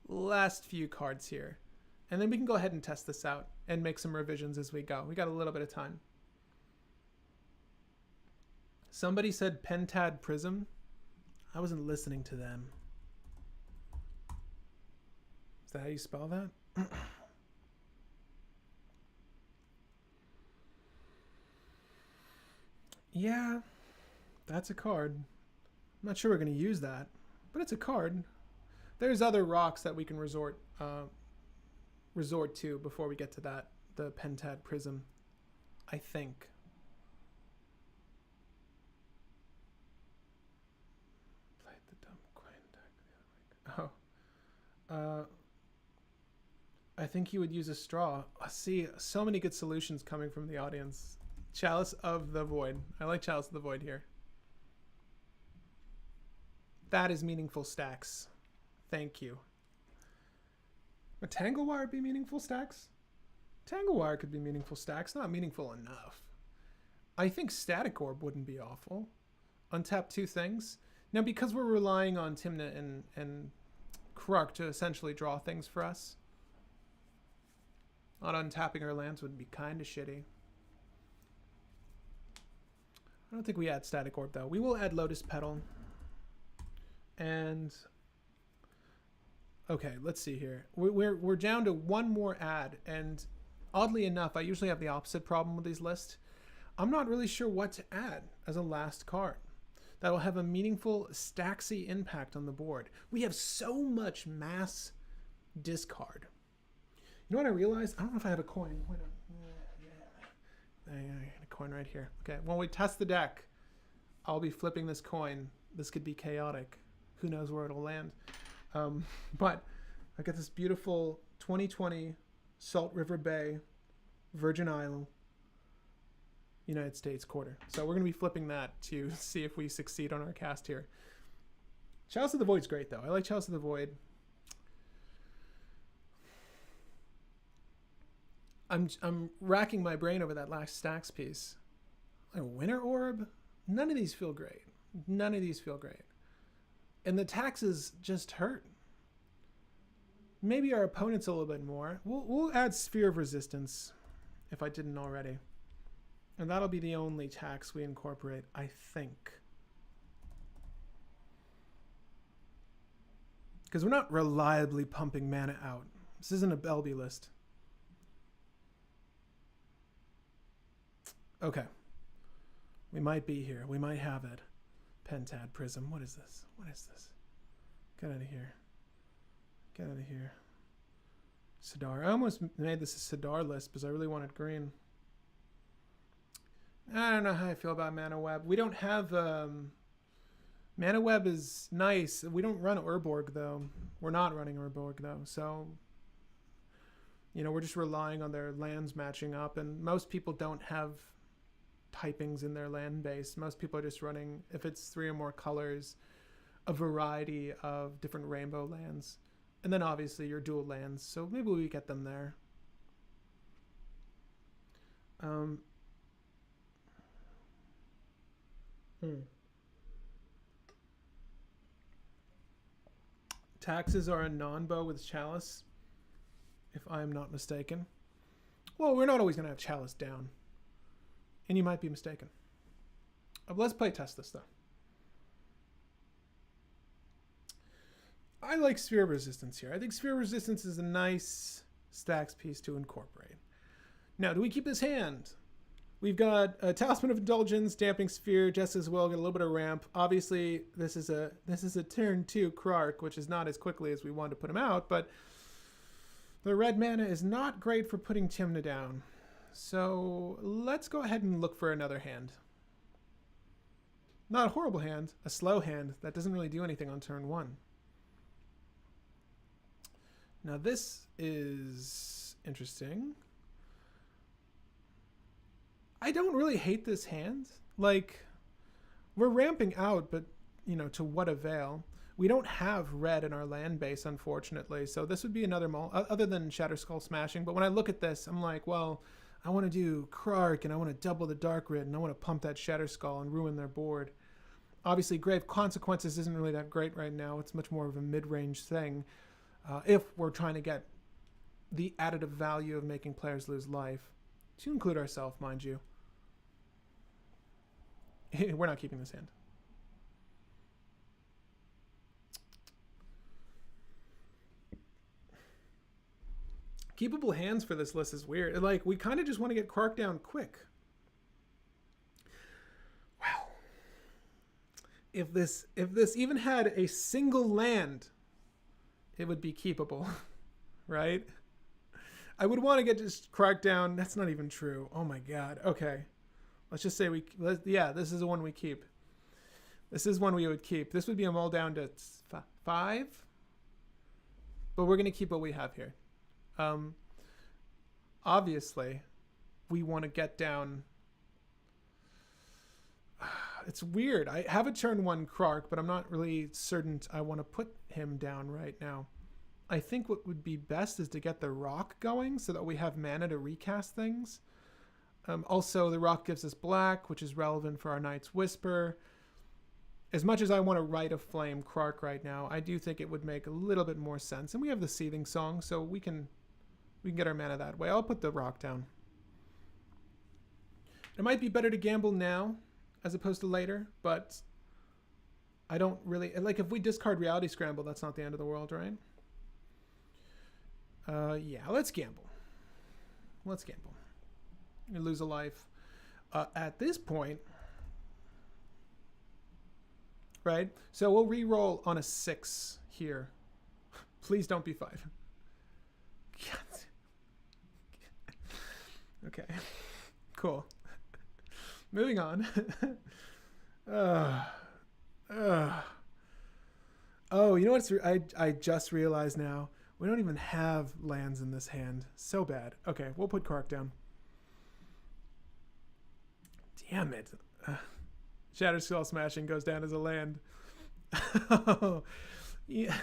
S1: last few cards here. And then we can go ahead and test this out and make some revisions as we go. We got a little bit of time. Somebody said Pentad Prism. I wasn't listening to them. Is that how you spell that? Yeah, that's a card. I'm not sure we're going to use that, but it's a card. There's other rocks that we can resort to before we get to that, the Pentad Prism, I think. Played the dumb coin deck the other week. Oh. I think he would use a straw. I see so many good solutions coming from the audience. Chalice of the Void. I like Chalice of the Void here. That is meaningful stacks. Thank you. Would Tanglewire be meaningful stacks? Tanglewire could be meaningful stacks. Not meaningful enough. I think Static Orb wouldn't be awful. Untap 2 things. Now, because we're relying on Tymna and Krark to essentially draw things for us, not untapping our lands would be kind of shitty. I don't think we add Static Orb, though. We will add Lotus Petal. And okay, let's see here. We're down to one more ad, and oddly enough, I usually have the opposite problem with these lists. I'm not really sure what to add as a last card that will have a meaningful stacksy impact on the board. We have so much mass discard. You know what I realized? I don't know if I have a coin. Wait a minute. I got a coin right here. Okay, when we test the deck, I'll be flipping this coin. This could be chaotic. Who knows where it'll land? But I got this beautiful 2020 Salt River Bay, Virgin Isle, United States quarter. So we're going to be flipping that to see if we succeed on our cast here. Chalice of the Void's great, though. I like Chalice of the Void. I'm racking my brain over that last stacks piece. Like Winter Orb? None of these feel great. None of these feel great. And the taxes just hurt. Maybe our opponents a little bit more. We'll add Sphere of Resistance, if I didn't already. And that'll be the only tax we incorporate, I think. Because we're not reliably pumping mana out. This isn't a Belby list. Okay. We might be here. We might have it. Pentad Prism. What is this? What is this? Get out of here. Get out of here. Sidar. I almost made this a Sidar list because I really wanted green. I don't know how I feel about Mana Web. We don't have... Mana Web is nice. We don't run Urborg, though. We're not running Urborg, though. So, you know, we're just relying on their lands matching up. And most people don't have typings in their land base. Most people are just running, if it's 3 or more colors, a variety of different rainbow lands. And then obviously your dual lands. So maybe we get them there. Taxes are a non-bow with Chalice, if I'm not mistaken. Well, we're not always going to have Chalice down. And you might be mistaken. Let's play test this, though. I like Sphere of Resistance here. I think Sphere of Resistance is a nice stacks piece to incorporate. Now, do we keep this hand? We've got a Talisman of Indulgence, Damping Sphere, just as well, get a little bit of ramp. Obviously, this is a turn 2 Krark, which is not as quickly as we wanted to put him out, but the red mana is not great for putting Tymna down. So let's go ahead and look for another hand. Not a horrible hand, a slow hand that doesn't really do anything on turn 1. Now this is interesting. I don't really hate this hand. Like, we're ramping out, but, you know, to what avail? We don't have red in our land base, unfortunately, so this would be another other than Shatter Skull Smashing. But when I look at this, I'm like, well, I want to do Krark, and I want to double the Dark Rid, and I want to pump that Shatter Skull and ruin their board. Obviously, Grave Consequences isn't really that great right now. It's much more of a mid-range thing if we're trying to get the additive value of making players lose life. To include ourselves, mind you. We're not keeping this hand. Keepable hands for this list is weird. Like, we kind of just want to get Krark down quick. Wow. If this even had a single land, it would be keepable, right? I would want to get just Krark down. That's not even true. Oh my god. Okay. Let's just say yeah, this is the one we keep. This is one we would keep. This would be a mull down to 5. But we're going to keep what we have here. Obviously, we want to get down. It's weird. I have a turn 1 Krark, but I'm not really certain I want to put him down right now. I think what would be best is to get the rock going so that we have mana to recast things. Also, the rock gives us black, which is relevant for our Knight's Whisper. As much as I want to write a flame Krark right now, I do think it would make a little bit more sense. And we have the Seething Song, so we can get our mana that way. I'll put the rock down. It might be better to gamble now as opposed to later, but I don't really... Like, if we discard Reality Scramble, that's not the end of the world, right? Yeah, let's gamble. Let's gamble. You lose a life. At this point... Right? So we'll re-roll on a 6 here. Please don't be 5. Okay. Cool. Moving on. Oh, you know what's... I just realized now. We don't even have lands in this hand. So bad. Okay, we'll put Krark down. Damn it. Shatter Skull Smashing goes down as a land. Oh, yeah.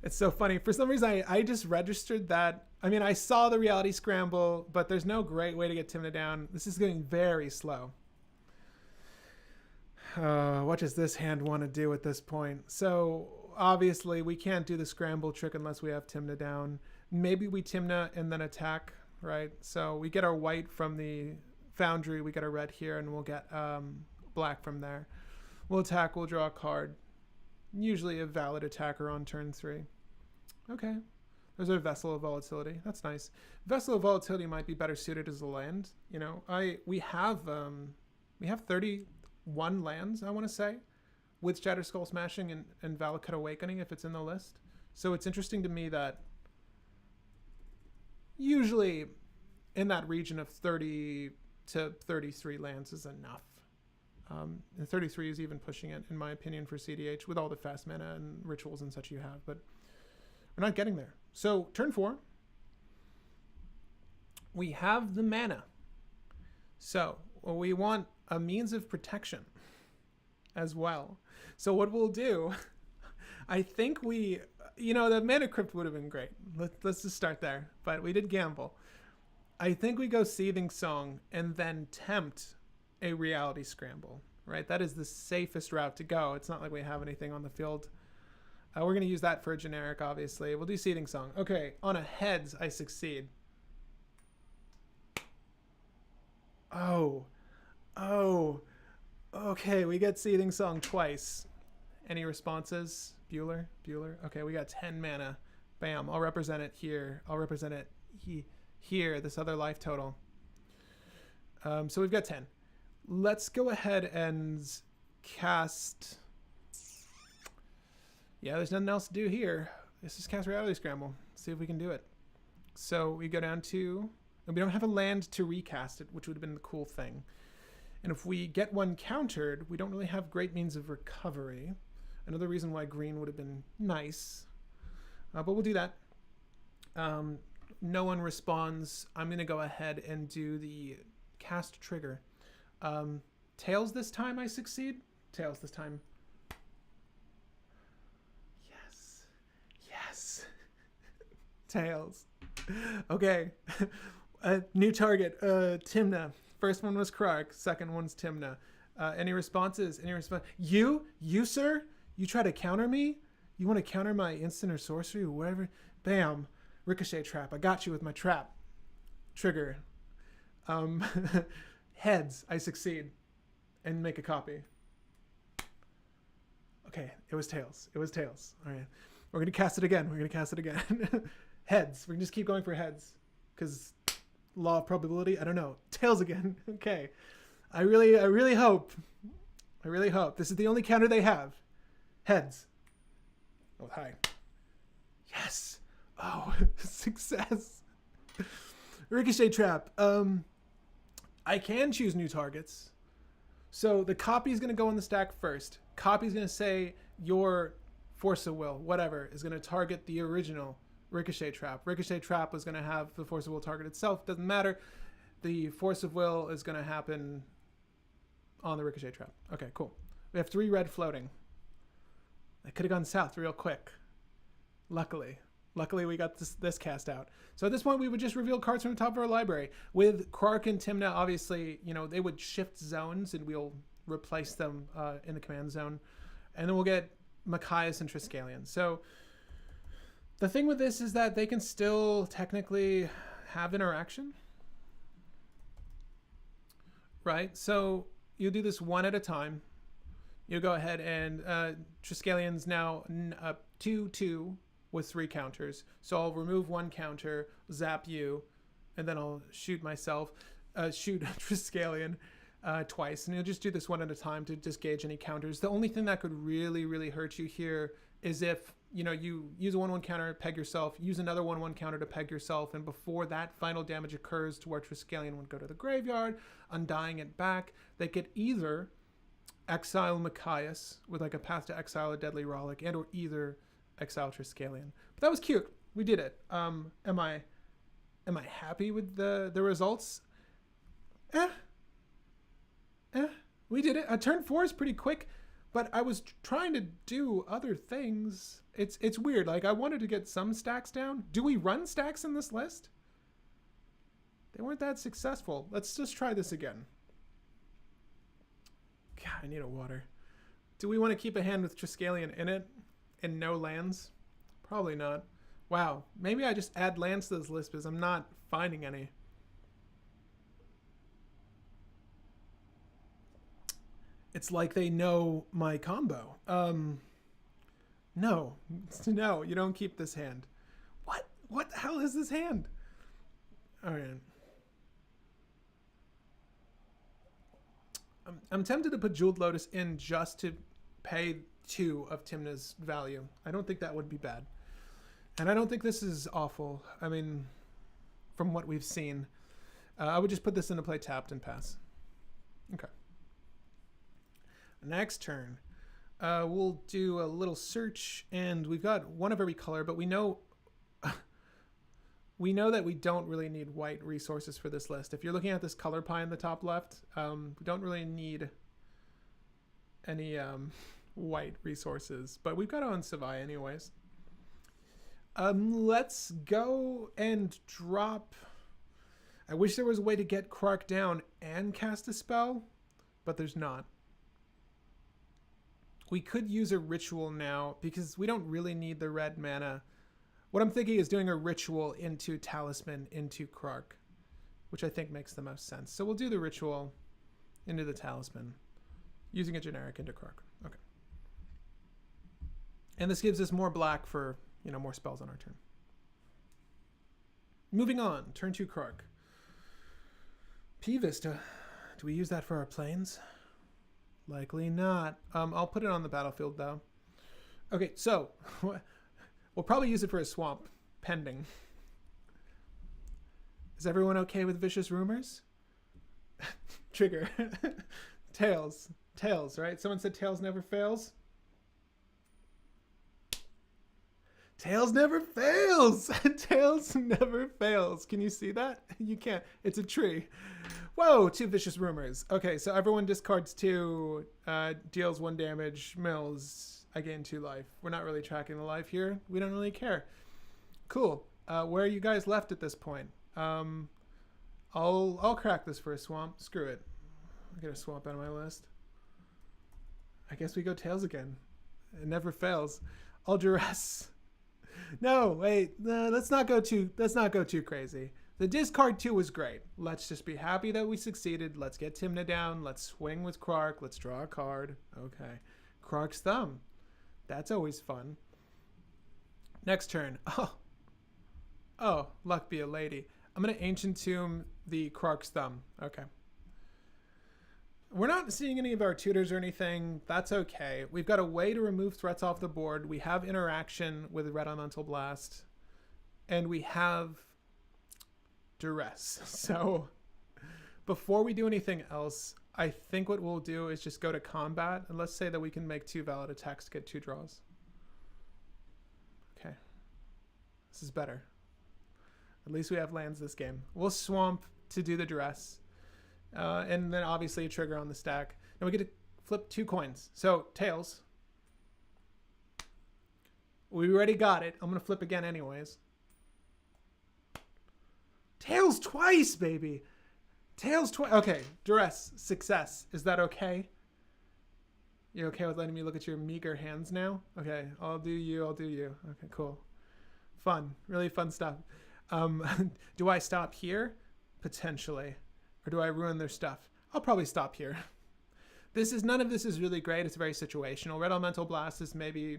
S1: It's so funny. For some reason, I just registered that. I mean, I saw the Reality Scramble, but there's no great way to get Tymna down. This is getting very slow. What does this hand want to do at this point? So, obviously, we can't do the scramble trick unless we have Tymna down. Maybe we Tymna and then attack, right? So, we get our white from the Foundry, we get a red here, and we'll get black from there. We'll attack, we'll draw a card. Usually a valid attacker on turn 3. Okay. There's our Vessel of Volatility. That's nice. Vessel of Volatility might be better suited as a land. You know, we have 31 lands, I want to say, with Shatter Skull Smashing and Valakut Awakening if it's in the list. So it's interesting to me that usually in that region of 30 to 33 lands is enough. And 33 is even pushing it, in my opinion, for CDH with all the fast mana and rituals and such you have, but we're not getting there. So turn 4, we have the mana. So we want a means of protection as well. So what we'll do, I think the Mana Crypt would have been great. Let's just start there, but we did gamble. I think we go Seething Song and then tempt a Reality Scramble, right? That is the safest route to go. It's not like we have anything on the field. We're going to use that for a generic, obviously. We'll do Seething Song. Okay, on a heads, I succeed. Oh. Okay, we get Seething Song twice. Any responses? Bueller? Okay, we got 10 mana. Bam, I'll represent it here. I'll represent it here, this other life total. So we've got 10. Let's go ahead and cast... Yeah, there's nothing else to do here. Let's just cast Reality Scramble. See if we can do it. So we go down to... And we don't have a land to recast it, which would have been the cool thing. And if we get one countered, we don't really have great means of recovery. Another reason why green would have been nice. But we'll do that. No one responds. I'm going to go ahead and do the cast trigger. Tails this time I succeed. Tails this time. Yes. Yes. Tails. Okay. New target. Tymna. First one was Krark. Second one's Tymna. Any responses? Any response? You, sir? You try to counter me? You want to counter my instant or sorcery or whatever? Bam. Ricochet trap. I got you with my trap. Trigger. Heads. I succeed. And make a copy. Okay. It was tails. It was tails. All right. We're going to cast it again. We're going to cast it again. Heads. We can just keep going for heads. Because law of probability. I don't know. Tails again. Okay. I really hope. This is the only counter they have. Heads. Oh, hi. Yes. Oh, success. Ricochet trap. I can choose new targets. So the copy is going to go on the stack first. Copy is going to say your Force of Will, whatever, is going to target the original Ricochet trap. Ricochet trap was going to have the Force of Will target itself. Doesn't matter. The Force of Will is going to happen on the Ricochet trap. Okay, cool. We have 3 red floating. I could have gone south real quick. Luckily we got this cast out. So at this point, we would just reveal cards from the top of our library. With Krark and Tymna, obviously, you know, they would shift zones, and we'll replace them in the command zone. And then we'll get Machias and Triskelion. So the thing with this is that they can still technically have interaction. Right? So you do this one at a time. You go ahead and Triskellion's now 2/2 with 3 counters. So I'll remove 1 counter, zap you, and then I'll shoot myself, shoot Triskelion twice. And you'll just do this one at a time to disgauge any counters. The only thing that could really hurt you here is if, you know, you use a 1/1 counter, peg yourself, use another 1/1 counter to peg yourself, and before that final damage occurs to where Triskelion would go to the graveyard, undying it back, they could either exile Machias with like a path to exile a Deadly Rollick, and or either exile Triskelion. But that was cute. We did it. Am I happy with the results? We did it. Turn 4 is pretty quick, but I was trying to do other things. It's weird. Like, I wanted to get some stacks down. Do we run stacks in this list? They weren't that successful. Let's just try this again. God, I need a water. Do we want to keep a hand with Triskelion in it and no lands? Probably not. Wow. Maybe I just add lands to this list because I'm not finding any. It's like they know my combo. No, you don't keep this hand. What the hell is this hand? All right. I'm tempted to put Jeweled Lotus in just to pay 2 of Tymna's value. I don't think that would be bad. And I don't think this is awful. I mean, from what we've seen. I would just put this into play tapped and pass. Okay. Next turn. We'll do a little search, and we've got 1 of every color, but we know that we don't really need white resources for this list. If you're looking at this color pie in the top left, we don't really need any white resources, but we've got on Savai anyways. Let's go and drop. I wish there was a way to get Krark down and cast a spell, but there's not. We could use a ritual now because we don't really need the red mana. What I'm thinking is doing a ritual into Talisman into Krark, which I think makes the most sense. So we'll do the ritual into the Talisman, using a generic into Krark. Okay. And this gives us more black for, you know, more spells on our turn. Moving on, turn 2 Krark. P Vista. Do we use that for our planes? Likely not. I'll put it on the battlefield though. Okay, so we'll probably use it for a swamp, pending. Is everyone okay with Vicious Rumors? Trigger. Tails. Tails, right? Someone said Tails never fails. Tails never fails. Tails never fails. Can you see that? You can't. It's a tree. Whoa, 2 vicious rumors. Okay, so everyone discards 2, deals 1 damage, mills. I gain 2 life. We're not really tracking the life here. We don't really care. Cool. Where are you guys left at this point? I'll crack this for a swamp. Screw it. I'll get a swamp out of my list. I guess we go Tails again. It never fails. I'll duress. No, wait. Let's not go too crazy. The discard 2 was great. Let's just be happy that we succeeded. Let's get Tymna down. Let's swing with Krark. Let's draw a card. Okay. Krark's Thumb. That's always fun. Next turn. Oh, luck be a lady. I'm going to Ancient Tomb the Krark's Thumb. Okay. We're not seeing any of our tutors or anything. That's okay. We've got a way to remove threats off the board. We have interaction with Red Elemental Blast. And we have duress. So before we do anything else, I think what we'll do is just go to combat. And let's say that we can make 2 valid attacks to get 2 draws. Okay. This is better. At least we have lands this game. We'll swamp to do the duress. And then obviously a trigger on the stack. And we get to flip 2 coins. So Tails. We already got it. I'm going to flip again anyways. Tails twice, baby. Tails twice. Okay. Duress. Success. Is that okay? You okay with letting me look at your meager hands now? Okay. I'll do you. I'll do you. Okay, cool. Fun. Really fun stuff. Do I stop here? Potentially. Or do I ruin their stuff? I'll probably stop here. None of this is really great. It's very situational. Red Elemental Blast is maybe...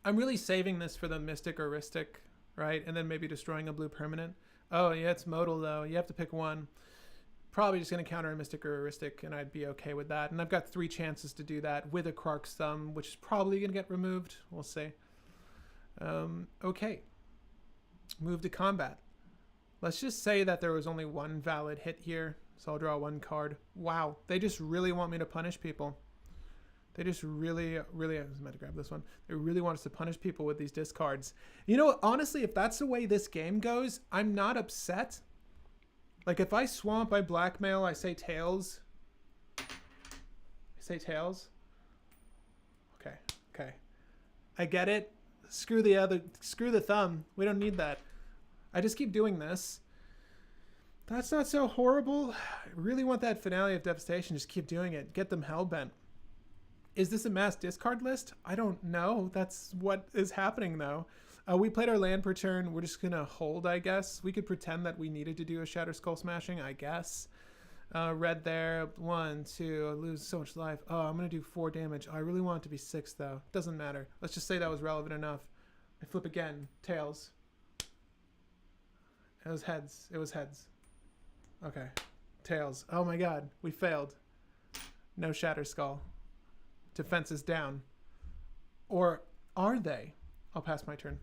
S1: I'm really saving this for the Mystic or Ristic, right? And then maybe destroying a blue permanent. Oh, yeah, it's modal, though. You have to pick one. Probably just going to counter a Mystic or a Ristic, and I'd be okay with that. And I've got 3 chances to do that with a Krark's Thumb, which is probably going to get removed. We'll see. Okay. Move to combat. Let's just say that there was only 1 valid hit here. So I'll draw 1 card. Wow. They just really want me to punish people. They just really, I was meant to grab this one. They really want us to punish people with these discards. You know, honestly, if that's the way this game goes, I'm not upset. Like if I swamp, I blackmail, I say Tails. Okay. I get it. Screw the thumb. We don't need that. I just keep doing this. That's not so horrible. I really want that Finale of Devastation. Just keep doing it. Get them hellbent. Is this a mass discard list? I don't know. That's what is happening, though. We played our land per turn. We're just going to hold, I guess. We could pretend that we needed to do a Shatter Skull Smashing, I guess. Red there. 1, 2. I lose so much life. Oh, I'm going to do 4 damage. Oh, I really want it to be 6, though. Doesn't matter. Let's just say that was relevant enough. I flip again. Tails. It was heads. Okay. Tails. Oh my god. We failed. No Shatter Skull. Defense is down. Or are they? I'll pass my turn.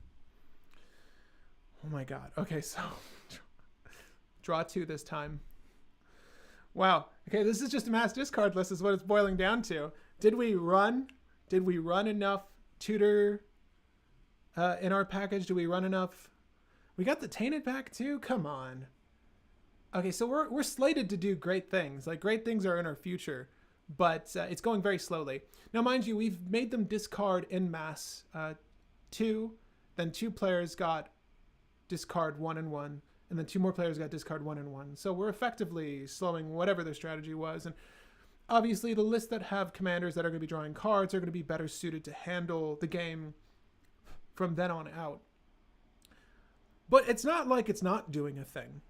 S1: Oh my god. Okay, so draw 2 this time. Wow. Okay, this is just a mass discard list is what it's boiling down to. Did we run enough tutor in our package? Do we run enough? We got the Tainted back too? Come on. Okay, so we're slated to do great things. Like, great things are in our future, but it's going very slowly. Now, mind you, we've made them discard en masse 2, then 2 players got discard 1 and 1, and then 2 more players got discard 1 and 1. So we're effectively slowing whatever their strategy was. And obviously, the lists that have commanders that are going to be drawing cards are going to be better suited to handle the game from then on out. But it's not like it's not doing a thing.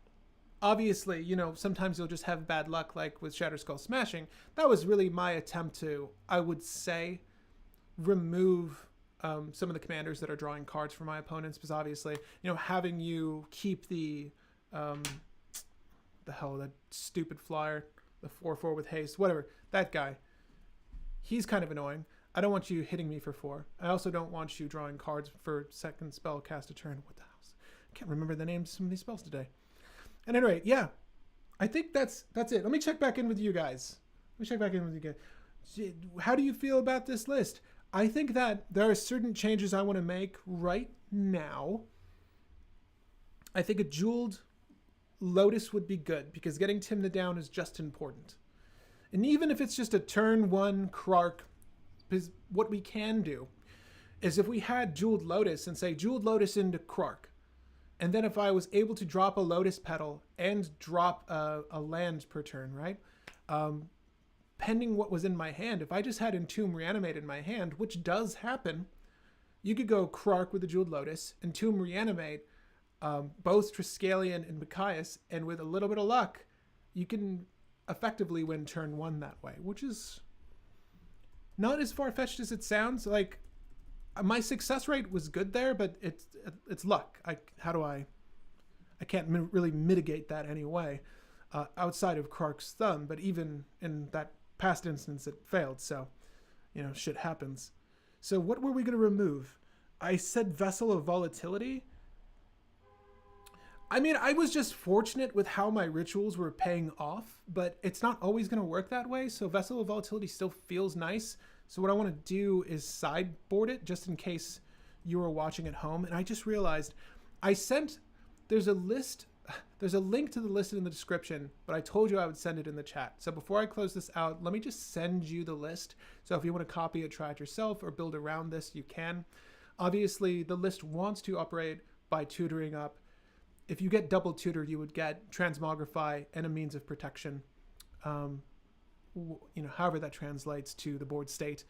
S1: Obviously, you know, sometimes you'll just have bad luck, like with Shatter Skull Smashing. That was really my attempt to, I would say, remove some of the commanders that are drawing cards for my opponents, because obviously, you know, having you keep that stupid flyer, the 4/4 with haste, whatever, that guy, he's kind of annoying. I don't want you hitting me for 4. I also don't want you drawing cards for second spell cast a turn. What the hell? I can't remember the names of some of these spells today. And anyway, yeah, I think that's it. Let me check back in with you guys. How do you feel about this list? I think that there are certain changes I want to make right now. I think a jeweled Lotus would be good because getting Tymna down is just important. And even if it's just a turn 1 Krark, because what we can do is if we had jeweled Lotus and say jeweled Lotus into Krark, and then if I was able to drop a Lotus Petal and drop a land per turn, right? Pending what was in my hand, if I just had Entomb Reanimate in my hand, which does happen, you could go Krark with the jeweled Lotus, Entomb Reanimate, both Triskelion and Micaias, and with a little bit of luck, you can effectively win turn 1 that way, which is not as far-fetched as it sounds. Like, my success rate was good there, but it's luck. I can't really mitigate that anyway, outside of Krark's thumb, but even in that past instance it failed, so, shit happens. So what were we going to remove? I said Vessel of Volatility. I mean, I was just fortunate with how my rituals were paying off, but it's not always going to work that way, so Vessel of Volatility still feels nice. So what I want to do is sideboard it, just in case you were watching at home. And I just realized there's a link to the list in the description, but I told you I would send it in the chat. So before I close this out, let me just send you the list. So if you want to copy it, try it yourself, or build around this, you can. Obviously, the list wants to operate by tutoring up. If you get double tutored, you would get Transmogrify and a means of protection. However that translates to the board state.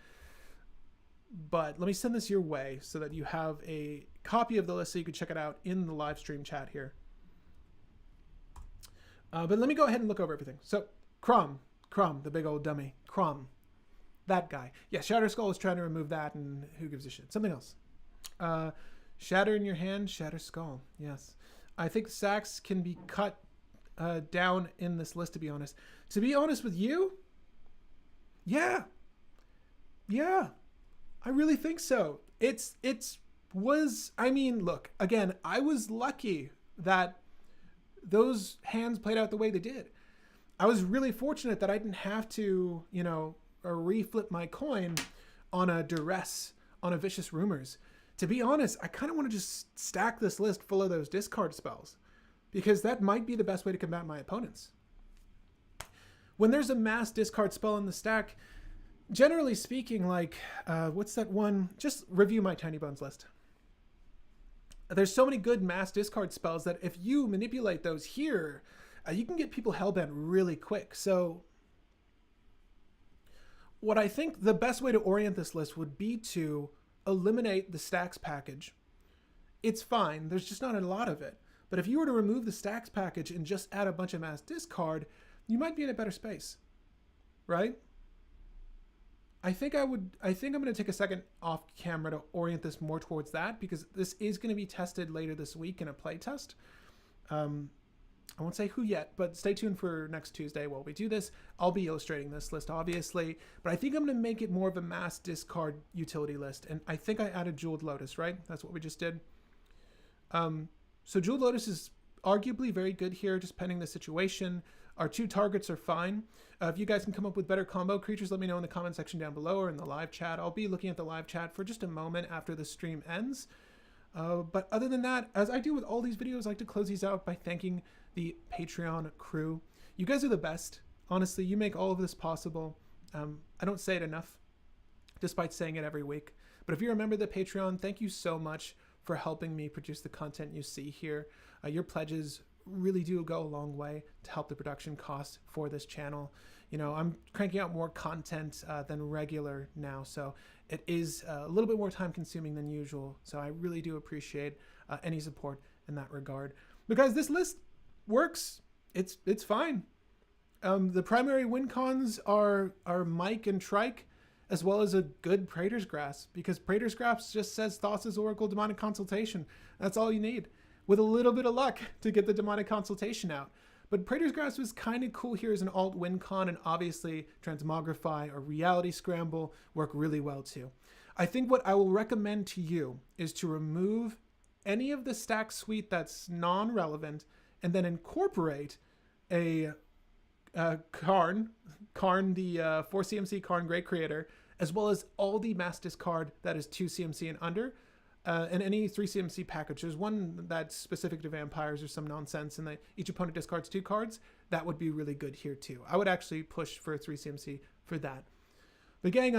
S1: But let me send this your way so that you have a copy of the list so you can check it out in the live stream chat here. But let me go ahead and look over everything. So Crumb, the big old dummy, Crumb, that guy. Yeah, Shatter Skull is trying to remove that, and who gives a shit? Something else. Shatter in your hand, Shatter Skull. Yes. I think sacks can be cut down in this list, to be honest. To be honest with you, yeah, I really think so. I mean, look, again, I was lucky that those hands played out the way they did. I was really fortunate that I didn't have to, reflip my coin on a Duress, on a Vicious Rumors. To be honest, I kind of want to just stack this list full of those discard spells, because that might be the best way to combat my opponents. When there's a mass discard spell in the stack, generally speaking, like, what's that one? Just review my Tiny Bones list. There's so many good mass discard spells that if you manipulate those here, you can get people hellbent really quick. So what I think the best way to orient this list would be to eliminate the stacks package. It's fine. There's just not a lot of it. But if you were to remove the stacks package and just add a bunch of mass discard, you might be in a better space, right? I think I'm going to take a second off camera to orient this more towards that, because this is going to be tested later this week in a play test. I won't say who yet, but stay tuned for next Tuesday while we do this. I'll be illustrating this list, obviously, but I think I'm going to make it more of a mass discard utility list. And I think I added Jeweled Lotus, right? That's what we just did. So Jeweled Lotus is arguably very good here, just pending the situation. Our 2 targets are fine. If you guys can come up with better combo creatures, let me know in the comment section down below or in the live chat. I'll be looking at the live chat for just a moment after the stream ends. But other than that, as I do with all these videos, I like to close these out by thanking the Patreon crew. You guys are the best. Honestly, you make all of this possible. I don't say it enough, despite saying it every week. But if you're a member of the Patreon, thank you so much for helping me produce the content you see here. Your pledges really do go a long way to help the production costs for this channel. I'm cranking out more content than regular now, so it is a little bit more time consuming than usual. So I really do appreciate any support in that regard. Because this list works. It's fine. The primary win cons are Mike and Trike, as well as a good Praetor's Grasp, because Praetor's Grasp just says Thassa's Oracle Demonic Consultation. That's all you need, with a little bit of luck to get the Demonic Consultation out. But Praetor's Grasp is kind of cool here as an alt win con, and obviously Transmogrify or Reality Scramble work really well too. I think what I will recommend to you is to remove any of the stack suite that's non-relevant, and then incorporate a Karn, the 4CMC Karn Great Creator, as well as all the mass discard that is 2 CMC and under, and any 3 CMC package. There's one that's specific to vampires or some nonsense, and that each opponent discards 2 cards. That would be really good here too. I would actually push for a 3 CMC for that. But gang,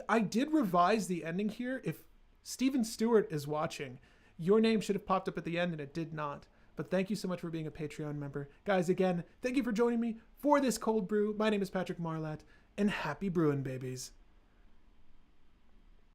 S1: I did revise the ending here. If Steven Stewart is watching, your name should have popped up at the end, and it did not. But thank you so much for being a Patreon member. Guys, again, thank you for joining me for this cold brew. My name is Patrick Marlatt, and happy brewing, babies.